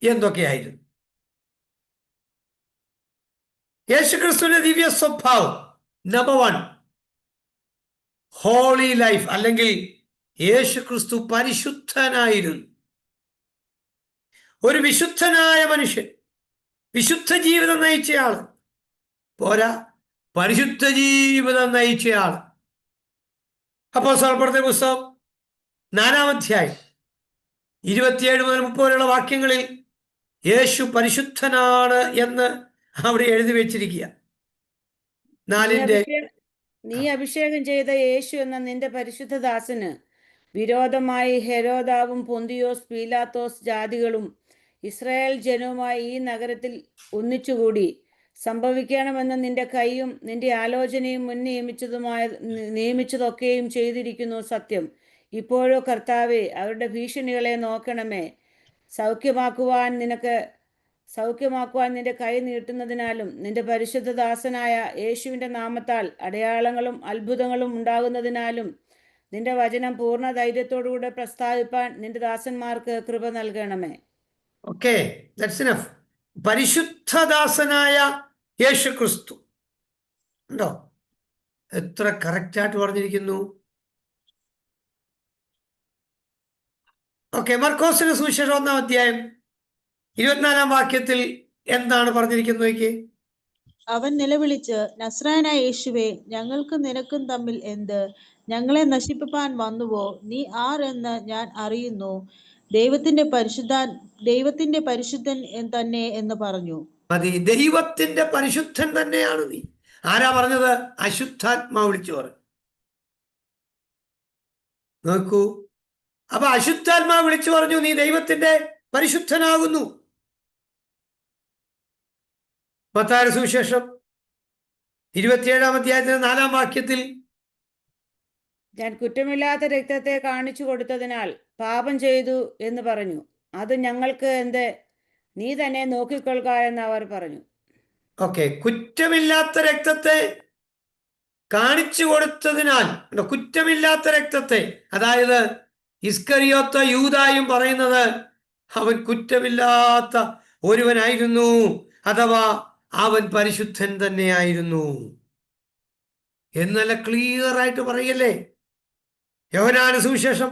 C: എന്തൊക്കെയായിരുന്നു? യേശു ക്രിസ്തുവിന്റെ ദിവ്യ സ്വഭാവം, നമ്പർ 1, ഹോളി ലൈഫ്, അല്ലെങ്കിൽ യേശു ക്രിസ്തു പരിശുദ്ധനായിരുന്നു. ഒരു വിശുദ്ധനായ മനുഷ്യൻ, വിശുദ്ധ ജീവിതം നയിച്ചയാള് പോരാ, പരിശുദ്ധ ജീവിതം നയിച്ചയാള്. അപ്പോസ്തലപ്രവൃത്തി പുസ്തകം 4-ാം അധ്യായം 27 മുതൽ 30 വരെയുള്ള വാക്യങ്ങളിൽ യേശു പരിശുദ്ധനാണ് എന്ന് അവിടെ എഴുതി വെച്ചിരിക്കുക. 4-ന്റെ
G: നീ അഭിഷേകം ചെയ്ത യേശു എന്ന നിന്റെ പരിശുദ്ധദാസന് വിരോധമായി ഹെരോദാവും പൊന്തിയോസ് പീലാത്തോസ് ജാതികളും ഇസ്രായേൽ ജനവുമായി ഈ നഗരത്തിൽ ഒന്നിച്ചുകൂടി സംഭവിക്കണമെന്ന് നിന്റെ കൈയും നിന്റെ ആലോചനയും മുൻ നിയമിച്ചതൊക്കെയും ചെയ്തിരിക്കുന്നു സത്യം. ഇപ്പോഴോ കർത്താവേ, അവരുടെ ഭീഷണികളെ നോക്കണമേ. സൗഖ്യമാക്കുവാൻ നിന്റെ കൈ നീട്ടുന്നതിനാലും നിന്റെ പരിശുദ്ധദാസനായ യേശുവിന്റെ നാമത്താൽ അടയാളങ്ങളും അത്ഭുതങ്ങളും ഉണ്ടാകുന്നതിനാലും നിന്റെ വചനം പൂർണ്ണ ധൈര്യത്തോടുകൂടെ പ്രസ്താവിപ്പാൻ നിന്റെ ദാസന്മാർക്ക് കൃപ നൽകണമേ.
C: Okay, that's enough. പരിശുദ്ധദാസനായ യേശു ക്രിസ്തു ഉണ്ടോ? എത്ര കറക്റ്റായിട്ട് പറഞ്ഞിരിക്കുന്നു. ഓക്കെ, മർക്കോസിന്റെ സുവിശേഷം 1-ാം അധ്യായം 24-ാം വാക്യത്തിൽ എന്താണ് പറഞ്ഞിരിക്കുന്നത്?
F: അവൻ നിലവിളിച്ച്, നസ്രായനായ യേശുവേ, ഞങ്ങൾക്കും നിനക്കും തമ്മിൽ എന്ത്? ഞങ്ങളെ നശിപ്പിപ്പാൻ വന്നുവോ? നീ ആർ എന്ന് ഞാൻ അറിയുന്നു. ദൈവത്തിന്റെ പരിശുദ്ധൻ തന്നെ എന്ന് പറഞ്ഞു.
C: മതി, ദൈവത്തിന്റെ പരിശുദ്ധൻ തന്നെയാണ് നീ. ആരാ പറഞ്ഞത്? അശുദ്ധാത്മാവ് വിളിച്ചു പറഞ്ഞു. നോക്കൂ, അപ്പൊ അശുദ്ധാത്മാവ് വിളിച്ചു പറഞ്ഞു, നീ ദൈവത്തിന്റെ പരിശുദ്ധനാകുന്നു. മത്തായിയുടെ സുവിശേഷം 27-ാം അധ്യായത്തിന്റെ 4-ാം വാക്യത്തിൽ
G: ഞാൻ കുറ്റമില്ലാത്ത രക്തത്തെ കാണിച്ചു കൊടുത്തതിനാൽ പാപം ചെയ്തു എന്ന് പറഞ്ഞു. അത് ഞങ്ങൾക്ക് എന്ത്? നീ തന്നെ നോക്കിക്കൊള്ളുക എന്ന് അവർ പറഞ്ഞു.
C: ഓക്കെ, കുറ്റമില്ലാത്ത രക്തത്തെ കാണിച്ചു കൊടുത്തതിനാൽ, കുറ്റമില്ലാത്ത രക്തത്തെ, അതായത് ഇസ്കറിയോത്ത യൂദായും പറയുന്നത് അവൻ കുറ്റമില്ലാത്ത ഒരുവനായിരുന്നു, അഥവാ അവൻ പരിശുദ്ധൻ തന്നെയായിരുന്നു എന്നല്ല ക്ലിയർ ആയിട്ട് പറയല്ലേ. യോഹന്നാന്റെ സുവിശേഷം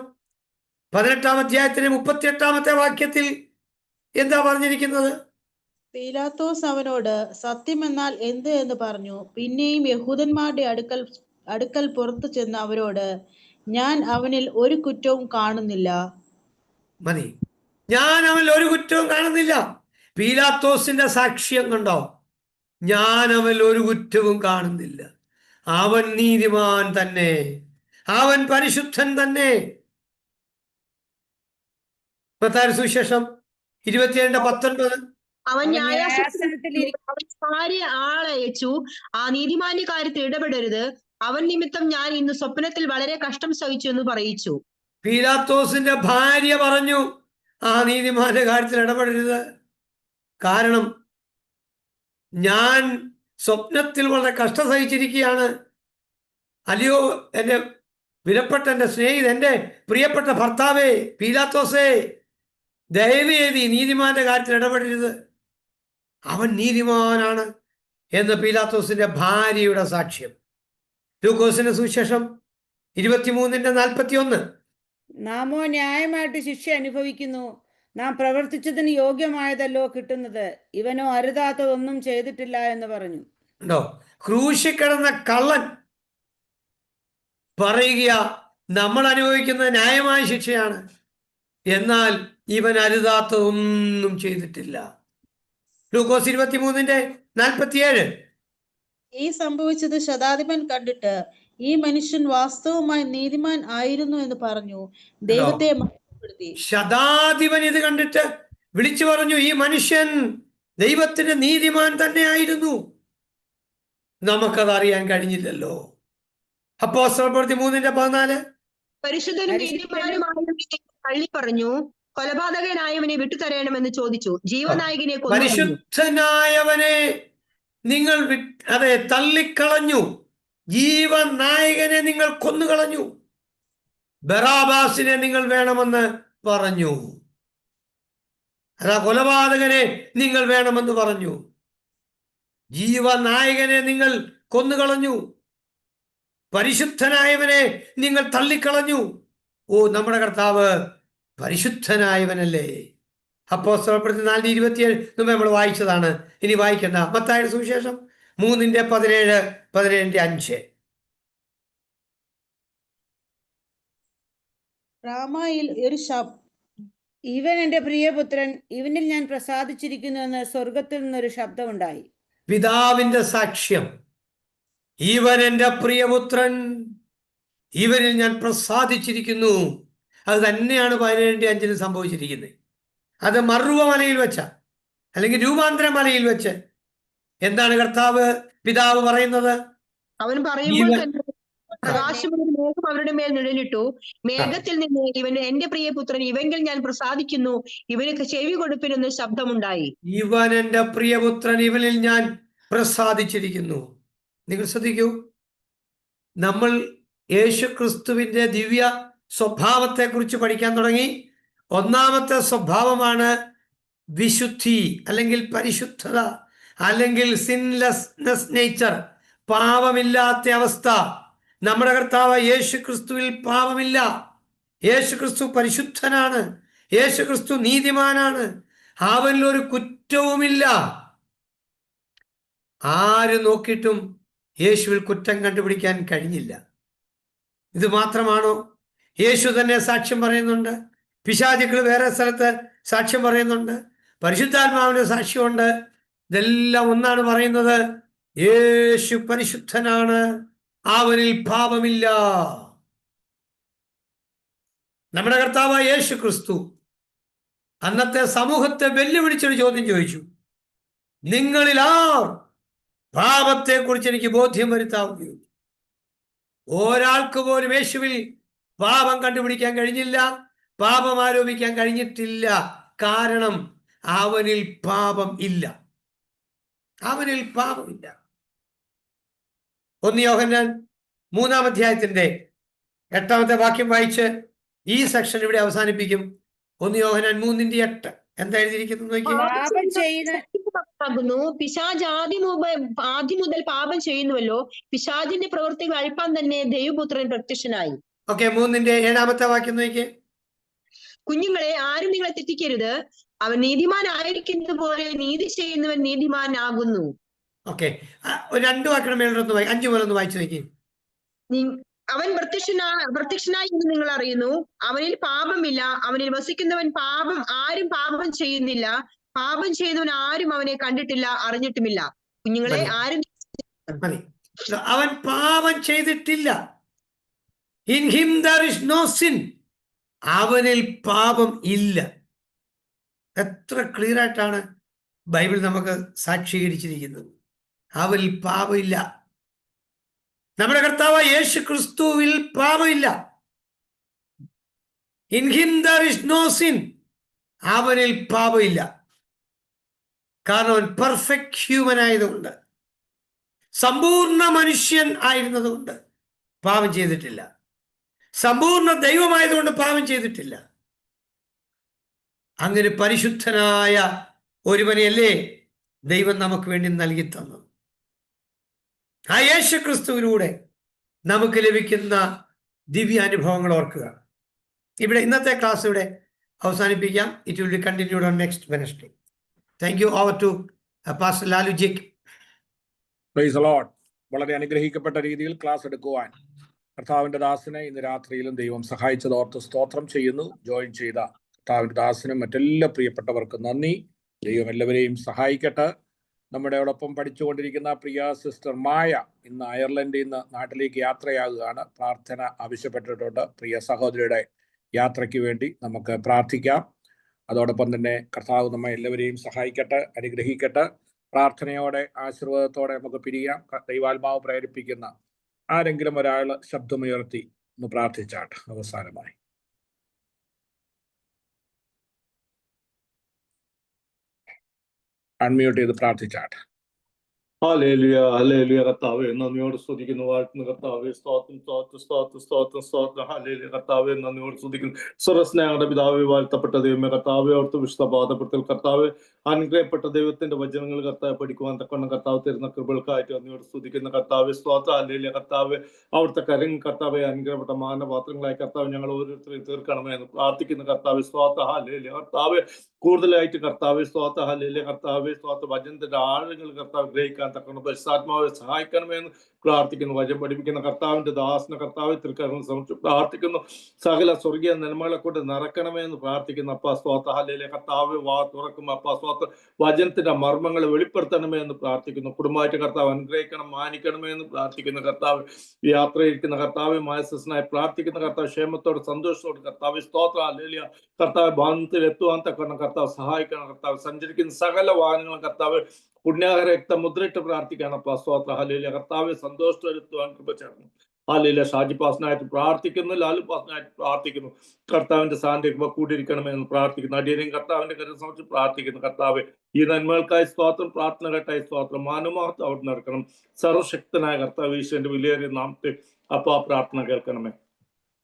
C: 18-ാം അധ്യായത്തിന്റെ 38-ാമത്തെ വാക്യത്തിൽ എന്താ പറഞ്ഞിരിക്കുന്നത്?
F: പീലാത്തോസ് അവനോട് സത്യമെന്നാൽ എന്ത് എന്ന് പറഞ്ഞു. പിന്നെയും യഹൂദന്മാരുടെ അടുക്കൽ പുറത്തു ചെന്ന് അവരോട്, ഞാൻ അവനിൽ ഒരു കുറ്റവും കാണുന്നില്ല.
C: മതി. ഞാൻ അവനിൽ ഒരു കുറ്റവും കാണുന്നില്ല. പീലാത്തോസിന്റെ സാക്ഷ്യം കണ്ടോ? ഞാൻ അവനിൽ ഒരു കുറ്റവും കാണുന്നില്ല. അവൻ നീതിമാൻ തന്നെ, അവൻ പരിശുദ്ധൻ തന്നെ. മത്തായിയുടെ സുവിശേഷം 27:19.
E: അവൻ ന്യായാസനത്തിൽ ഭാര്യ ആളയച്ചു, ആ നീതിമാന്റെ കാര്യത്തിൽ ഇടപെടരുത്, അവൻ നിമിത്തം ഞാൻ ഇന്ന് സ്വപ്നത്തിൽ വളരെ കഷ്ടം സഹിച്ചു എന്ന് പറയിച്ചു.
C: പീലാത്തോസിന്റെ ഭാര്യ പറഞ്ഞു, ആ നീതിമാന്റെ കാര്യത്തിൽ ഇടപെടരുത്, കാരണം ഞാൻ സ്വപ്നത്തിൽ വളരെ കഷ്ടം സഹിച്ചിരിക്കുകയാണ്. അല്ലയോ എൻ്റെ വിലപ്പെട്ട എൻ്റെ സ്നേഹിതൻ, എൻ്റെ പ്രിയപ്പെട്ട ഭർത്താവേ പീലാത്തോസേ, ദയവ് ചെയ്ത് ഈ നീതിമാന്റെ കാര്യത്തിൽ ഇടപെടരുത്, അവൻ നീതിമാനാണ് എന്ന് പീലാത്തോസിന്റെ ഭാര്യയുടെ സാക്ഷ്യം. ലൂക്കോസിന്റെ സുവിശേഷം 23:41.
G: നാമോ ന്യായമായിട്ട് ശിക്ഷ അനുഭവിക്കുന്നു, നാം പ്രവർത്തിച്ചതിന് യോഗ്യമായതല്ലോ കിട്ടുന്നത്, ഇവനോ അരുതാത്തതൊന്നും ചെയ്തിട്ടില്ല എന്ന് പറഞ്ഞു.
C: ഉണ്ടോ? ക്രൂശിൽ കിടന്ന കള്ളൻ പറയുക, നമ്മൾ അനുഭവിക്കുന്ന ന്യായമായ ശിക്ഷയാണ്, എന്നാൽ ഇവൻ അരുതാത്തതൊന്നും ചെയ്തിട്ടില്ല. ലൂക്കോസ് 23:47.
F: ഈ സംഭവിച്ചത് ശതാധിപൻ കണ്ടിട്ട്, ഈ മനുഷ്യൻ വാസ്തവമായി നീതിമാൻ ആയിരുന്നു എന്ന് പറഞ്ഞു ദൈവത്തെ മഹത്വപ്പെടുത്തി.
C: ശതാധിപൻ ഇത് കണ്ടിട്ട് വിളിച്ചു പറഞ്ഞു, ഈ മനുഷ്യൻ ദൈവത്തിന്റെ നീതിമാൻ തന്നെയായിരുന്നു. നമുക്കത് അറിയാൻ കഴിഞ്ഞില്ലല്ലോ. അപ്പോസ്തലപ്രവൃത്തി 3:14.
E: പരിശുദ്ധനും നീതിമാനുമായവനെ തള്ളി പറഞ്ഞു, കൊലപാതകനായവനെ വിട്ടുതരണമെന്ന് ചോദിച്ചു. ജീവനായകനെ കൊന്നു.
C: പരിശുദ്ധനായവനെ നിങ്ങൾ തള്ളിക്കളഞ്ഞു, ജീവനായകനെ നിങ്ങൾ കൊന്നുകളഞ്ഞു, ബറാബാസിനെ നിങ്ങൾ വേണമെന്ന് പറഞ്ഞു. അതാ കൊലപാതകനെ നിങ്ങൾ വേണമെന്ന് പറഞ്ഞു, ജീവനായകനെ നിങ്ങൾ കൊന്നുകളഞ്ഞു, പരിശുദ്ധനായവനെ നിങ്ങൾ തള്ളിക്കളഞ്ഞു. ഓ, നമ്മുടെ കർത്താവ് പരിശുദ്ധനായവനല്ലേ. അപ്പോസ്തലപ്രവൃത്തി 4:27 മുമ്പ് നമ്മൾ വായിച്ചതാണ്, ഇനി വായിക്കണ്ട. മത്തായിയുടെ സുവിശേഷം 3:17-5.
F: റാമായിൽ ഒരു
G: ഇവൻ എന്റെ പ്രിയപുത്രൻ, ഇവനിൽ ഞാൻ പ്രസാദിച്ചിരിക്കുന്നു എന്ന് സ്വർഗത്തിൽ നിന്നൊരു ശബ്ദമുണ്ടായി.
C: പിതാവിന്റെ സാക്ഷ്യം, ഇവൻ എൻ്റെ പ്രിയപുത്രൻ, ഇവനിൽ ഞാൻ പ്രസാദിച്ചിരിക്കുന്നു. അത് തന്നെയാണ് 17:5 സംഭവിച്ചിരിക്കുന്നത്. അത് മറുവ മലയിൽ വെച്ച, അല്ലെങ്കിൽ രൂപാന്തര മലയിൽ വെച്ച് എന്താണ് പിതാവ് പറയുന്നത്?
E: അവൻ പറയുമ്പോൾ തന്നെ പ്രകാശമുള്ള മേഘം അവരുടെ മേൽ നിഴലിട്ടു. മേഘത്തിൽ നിന്ന് ഇവൻ എന്റെ പ്രിയപുത്രൻ, ഇവങ്കിൽ ഞാൻ പ്രസാദിക്കുന്നു, ഇവനക്ക് ചെവി കൊടുപ്പിനെന്ന് ശബ്ദമുണ്ടായി.
C: ഇവൻ എൻ്റെ പ്രിയപുത്രൻ, ഇവനിൽ ഞാൻ പ്രസാദിച്ചിരിക്കുന്നു. നിങ്ങൾ ശ്രദ്ധിക്കൂ, നമ്മൾ യേശു ക്രിസ്തുവിന്റെ ദിവ്യ സ്വഭാവത്തെ കുറിച്ച് പഠിക്കാൻ തുടങ്ങി. ഒന്നാമത്തെ സ്വഭാവമാണ് വിശുദ്ധി, അല്ലെങ്കിൽ പരിശുദ്ധത, അല്ലെങ്കിൽ സിൻലെസ്നെസ് നേച്ചർ, പാപമില്ലാത്ത അവസ്ഥ. നമ്മുടെ കർത്താവ് യേശു ക്രിസ്തുവിൽ പാപമില്ല. യേശു ക്രിസ്തു പരിശുദ്ധനാണ്, യേശു ക്രിസ്തു നീതിമാനാണ്, അവനിൽ ഒരു കുറ്റവുമില്ല. ആര് നോക്കിയിട്ടും യേശുവിൽ കുറ്റം കണ്ടുപിടിക്കാൻ കഴിഞ്ഞില്ല. ഇത് മാത്രമാണോ? യേശു തന്നെ സാക്ഷ്യം പറയുന്നുണ്ട്, പിശാചുക്കൾ വേറെ സ്ഥലത്ത് സാക്ഷ്യം പറയുന്നുണ്ട്, പരിശുദ്ധാത്മാവിന്റെ സാക്ഷ്യമുണ്ട്. ഇതെല്ലാം ഒന്നാണ് പറയുന്നത്, യേശു പരിശുദ്ധനാണ്, അവനിൽ പാപമില്ല. നമ്മുടെ കർത്താവ് യേശു ക്രിസ്തു അന്നത്തെ സമൂഹത്തെ വെല്ലുവിളിച്ചൊരു ചോദ്യം ചോദിച്ചു, നിങ്ങളിൽ ആർ പാപത്തെക്കുറിച്ച് എനിക്ക് ബോധ്യം വരുത്താവുകയുള്ളൂ. ഒരാൾക്ക് പോലും യേശുവിൽ പാപം കണ്ടുപിടിക്കാൻ കഴിഞ്ഞില്ല, പാപം ആരോപിക്കാൻ കഴിഞ്ഞിട്ടില്ല. കാരണം അവനിൽ പാപം ഇല്ല, അവനിൽ പാപമില്ല. 1 യോഹന്നാൻ 3-ാം അധ്യായത്തിന്റെ 8-ാമത്തെ വാക്യം വായിച്ച് ഈ സെക്ഷൻ ഇവിടെ അവസാനിപ്പിക്കും. 1 യോഹന്നാൻ 3:8 എന്താ എഴുതിയിരിക്കുന്നത്?
E: പിശാച് ആദ്യം മുതൽ പാപം ചെയ്യുന്നുവല്ലോ, പിശാചിന്റെ പ്രവൃത്തികൾ അഴിപ്പാൻ തന്നെ ദൈവപുത്രൻ പ്രത്യക്ഷനായി.
C: ഓക്കെ, 3:7 വാക്യം നോക്കിയേ.
E: കുഞ്ഞുങ്ങളെ, ആരും നിങ്ങളെ തെറ്റിക്കരുത്. അവൻ നീതിമാനായിരിക്കുന്നത് പോലെ നീതി ചെയ്യുന്നവൻ നീതിമാനാകുന്നു.
C: ഓക്കെ, ഒരു 2 വാക്യം മേളിലൊന്ന് 5 പോലെ ഒന്ന് വായിച്ചു നോക്കി.
E: അവൻ പ്രത്യക്ഷനായി എന്ന് നിങ്ങൾ അറിയുന്നു. അവനിൽ പാപമില്ല. അവനിൽ വസിക്കുന്നവൻ ആരും പാപം ചെയ്യുന്നില്ല. പാപം ചെയ്തവൻ ആരും അവനെ കണ്ടിട്ടില്ല, അറിഞ്ഞിട്ടുമില്ല. കുഞ്ഞുങ്ങളെ, ആരും
C: മതി. അവൻ പാപം ചെയ്തിട്ടില്ല. In him there is no sin. അവനിൽ പാപം ഇല്ല. എത്ര ക്ലിയർ ആയിട്ടാണ് ബൈബിൾ നമുക്ക് സാക്ഷീകരിച്ചിരിക്കുന്നത്. അവനിൽ പാപമില്ല. നമ്മുടെ കർത്താവ് യേശു ക്രിസ്തുവിൽ പാപമില്ല. In him there is no sin. അവനിൽ പാപമില്ല. കാരണം അവൻ പെർഫെക്റ്റ് ഹ്യൂമൻ ആയതുകൊണ്ട്, സമ്പൂർണ്ണ മനുഷ്യൻ ആയിരുന്നതുകൊണ്ട് പാപം ചെയ്തിട്ടില്ല. സമ്പൂർണ്ണ ദൈവമായതുകൊണ്ട് പാപം ചെയ്തിട്ടില്ല. അങ്ങനെ പരിശുദ്ധനായ ഒരുവനെയല്ലേ ദൈവം നമുക്ക് വേണ്ടി നൽകി തന്നത്. ആ യേശു ക്രിസ്തുവിലൂടെ നമുക്ക് ലഭിക്കുന്ന ദിവ്യാനുഭവങ്ങൾ ഓർക്കുക. ഇവിടെ ഇന്നത്തെ ക്ലാസ് ഇവിടെ അവസാനിപ്പിക്കാം. It will be continued on next Wednesday. Thank you. Over to pastor Lalu Jake.
A: Praise the Lord. വളരെ അനുഗ്രഹിക്കപ്പെട്ട രീതിയിൽ ക്ലാസ് എടുക്കുവാൻ കർത്താവിന്റെ ദാസനെ ഇന്ന് രാത്രിയിലും ദൈവം സഹായിച്ചതോർത്ത് സ്തോത്രം ചെയ്യുന്നു. ജോയിൻ ചെയ്ത കർത്താവിന്റെ ദാസനും മറ്റെല്ലാ പ്രിയപ്പെട്ടവർക്കും നന്ദി. ദൈവം എല്ലാവരെയും സഹായിക്കട്ടെ. നമ്മുടെയോടൊപ്പം പഠിച്ചുകൊണ്ടിരിക്കുന്ന പ്രിയ സിസ്റ്റർ മായ ഇന്ന് അയർലൻഡിൽ നിന്ന് നാട്ടിലേക്ക് യാത്രയാകുകയാണ്. പ്രാർത്ഥന ആവശ്യപ്പെട്ടിട്ടുണ്ട്. പ്രിയ സഹോദരിയുടെ യാത്രയ്ക്ക് വേണ്ടി നമുക്ക് പ്രാർത്ഥിക്കാം. അതോടൊപ്പം തന്നെ കർത്താവ് നമ്മെ എല്ലാവരെയും സഹായിക്കട്ടെ, അനുഗ്രഹിക്കട്ടെ. പ്രാർത്ഥനയോടെ ആശീർവാദത്തോടെ നമുക്ക് പിരിയാം. ദൈവാത്മാവ് പ്രേരിപ്പിക്കുന്ന ആരെങ്കിലും ഒരാൾ ശബ്ദമുയർത്തി ഒന്ന് പ്രാർത്ഥിച്ചാട്ടെ. അവസാനമായി അൺമ്യൂട്ട് ചെയ്ത് പ്രാർത്ഥിച്ചാട്ടെ.
H: Hallelujah, hallelujah. കർത്താവേ, നന്ദിയോട് സ്തുതിക്കുന്നു, വാഴ്ത്തുന്നു. കർത്താവേ, സ്തോത്രം, സ്തോത്രം, സ്തോത്രം, സ്തോത്രം, സ്തോത്രം. ഹല്ലേലൂയ. കർത്താവേ, നന്ദിയോട് സ്തുതിക്കുന്നു. സ്വർഗ്ഗസ്നേഹങ്ങളുടെ പിതാവേ, വാഴ്ത്തപ്പെട്ട ദൈവമേ, കർത്താവേ, ഓർത്ത് വിശുദ്ധ പാദപ്പെടുത്തൽ കർത്താവേ, അനുഗ്രഹപ്പെട്ട ദൈവത്തിന്റെ വചനങ്ങൾ കർത്താവ് പഠിക്കുവാൻ തക്കണം കർത്താവ് തരുന്ന കൃപകൾക്കായിട്ട് നന്ദിയോട് സ്തുതിക്കുന്ന കർത്താവേ, സ്തോത്രം. ഹല്ലേലൂയ. കർത്താവേ, അവിടുത്തെ കരം കർത്താവെ അനുഗ്രഹപ്പെട്ട മാനപാത്രങ്ങളായി കർത്താവ് ഞങ്ങൾ ഓരോരുത്തരെയും തീർക്കണമെന്ന് പ്രാർത്ഥിക്കുന്ന കർത്താവേ, സ്തോത്രം. ഹല്ലേലൂയ. കർത്താവേ, കൂടുതലായിട്ട് കർത്താവേ, സ്തോത്രം. ഹല്ലേലൂയ. കർത്താവേ, സ്തോത്രം. വചനത്തിന്റെ ആഴങ്ങൾ കർത്താവ് ഗ്രഹിക്കാൻ തക്കണം പരിശുദ്ധാത്മാവെ സഹായിക്കണമെന്ന് പ്രാർത്ഥിക്കുന്നു. വചനം പഠിപ്പിക്കുന്ന കർത്താവിന്റെ ദാസന കർത്താവ് തൃക്കരങ്ങൾ സമർപ്പിച്ച് പ്രാർത്ഥിക്കുന്നു. സകല സ്വർഗീയ നന്മകളെ കൊണ്ട് നിറക്കണമെന്ന് പ്രാർത്ഥിക്കുന്നു. അപ്പാ, സ്തോത്രം. ഹല്ലേലൂയ. കർത്താവ് വാ തുറക്കും. അപ്പാ, സ്തോത്രം. വചനത്തിന്റെ മർമ്മങ്ങളെ വെളിപ്പെടുത്തണമേ എന്ന് പ്രാർത്ഥിക്കുന്നു. കുടുംബമായിട്ട് കർത്താവ് അനുഗ്രഹിക്കണം, മാനിക്കണമേ എന്ന് പ്രാർത്ഥിക്കുന്നു. കർത്താവ് യാത്രയിരിക്കുന്ന കർത്താവ് മായസനായി പ്രാർത്ഥിക്കുന്ന കർത്താവ് ക്ഷേമത്തോടെ സന്തോഷത്തോടെ കർത്താവ്, സ്തോത്രം. ഹല്ലേലൂയ. കർത്താവ് ഭവനത്തിൽ എത്തുവാൻ തക്കണം കർത്താവ് സഹായിക്കണം. കർത്താവ് സഞ്ചരിക്കുന്ന സകല വാഹനങ്ങളും കർത്താവ് പുണ്യാഹ രക്തം മുദ്രയിട്ട് പ്രാർത്ഥിക്കണം. അപ്പാ, സ്തോത്രം. ഹല്ലേലൂയ. കർത്താവ് സന്തോഷത്തോടെ എത്തുവാൻ കൃപ ചേർന്നു. ഹല്ലേലൂയ. ഷാജി പാസനായിട്ട് പ്രാർത്ഥിക്കുന്നു, ലാലു പാസനായിട്ട് പ്രാർത്ഥിക്കുന്നു. കർത്താവിന്റെ സാന്നിധ്യം കൂടിയിരിക്കണമെന്ന് പ്രാർത്ഥിക്കുന്നു. അടിയനെയും കർത്താവിന്റെ കരം സമർപ്പിച്ച് പ്രാർത്ഥിക്കുന്നു. കർത്താവ്, ഈ നന്മകൾക്കായി സ്തോത്രം, പ്രാർത്ഥനകൾക്കായി സ്തോത്രം. മാനുമാർത്ത് അവിടെ നടക്കണം. സർവശക്തനായ കർത്താവ് ഈശ്വരന്റെ വിലയേറിയ നാമത്തിൽ അപ്പാ പ്രാർത്ഥന കേൾക്കണമേ.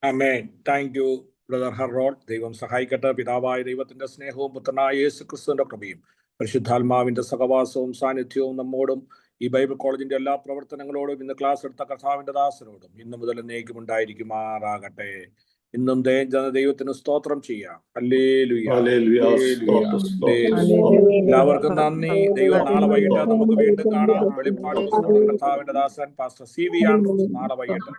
A: ആമേൻ. Thank you brother Harold. ദൈവം സഹായിക്കട്ടെ. പിതാവായ ദൈവത്തിന്റെ സ്നേഹവും പുത്രനായ യേശു ക്രിസ്തുവിന്റെ കൃപയും പരിശുദ്ധാത്മാവിന്റെ സഹവാസവും സാന്നിധ്യവും നമ്മോടും ഈ ബൈബിൾ കോളേജിന്റെ എല്ലാ പ്രവർത്തനങ്ങളോടും ഇന്ന് ക്ലാസ് എടുത്ത കർത്താവിന്റെ ദാസനോടും ഇന്നു മുതൽ എന്നേക്കും ഉണ്ടായിരിക്കുമാറാകട്ടെ. ഇന്നും ദൈവത്തിന് സ്തോത്രം ചെയ്യാം. ഹല്ലേലൂയ. എല്ലാവർക്കും നന്ദി. ദൈവം നാളെ വൈകിട്ട് നമുക്ക് വീണ്ടും കാണാം. വെളിപ്പാട് പുസ്തകം കർത്താവിന്റെ ദാസൻ പാസ്റ്റർ സി വി ആൻഡ്രൂസ് നാളെ വൈകിട്ട്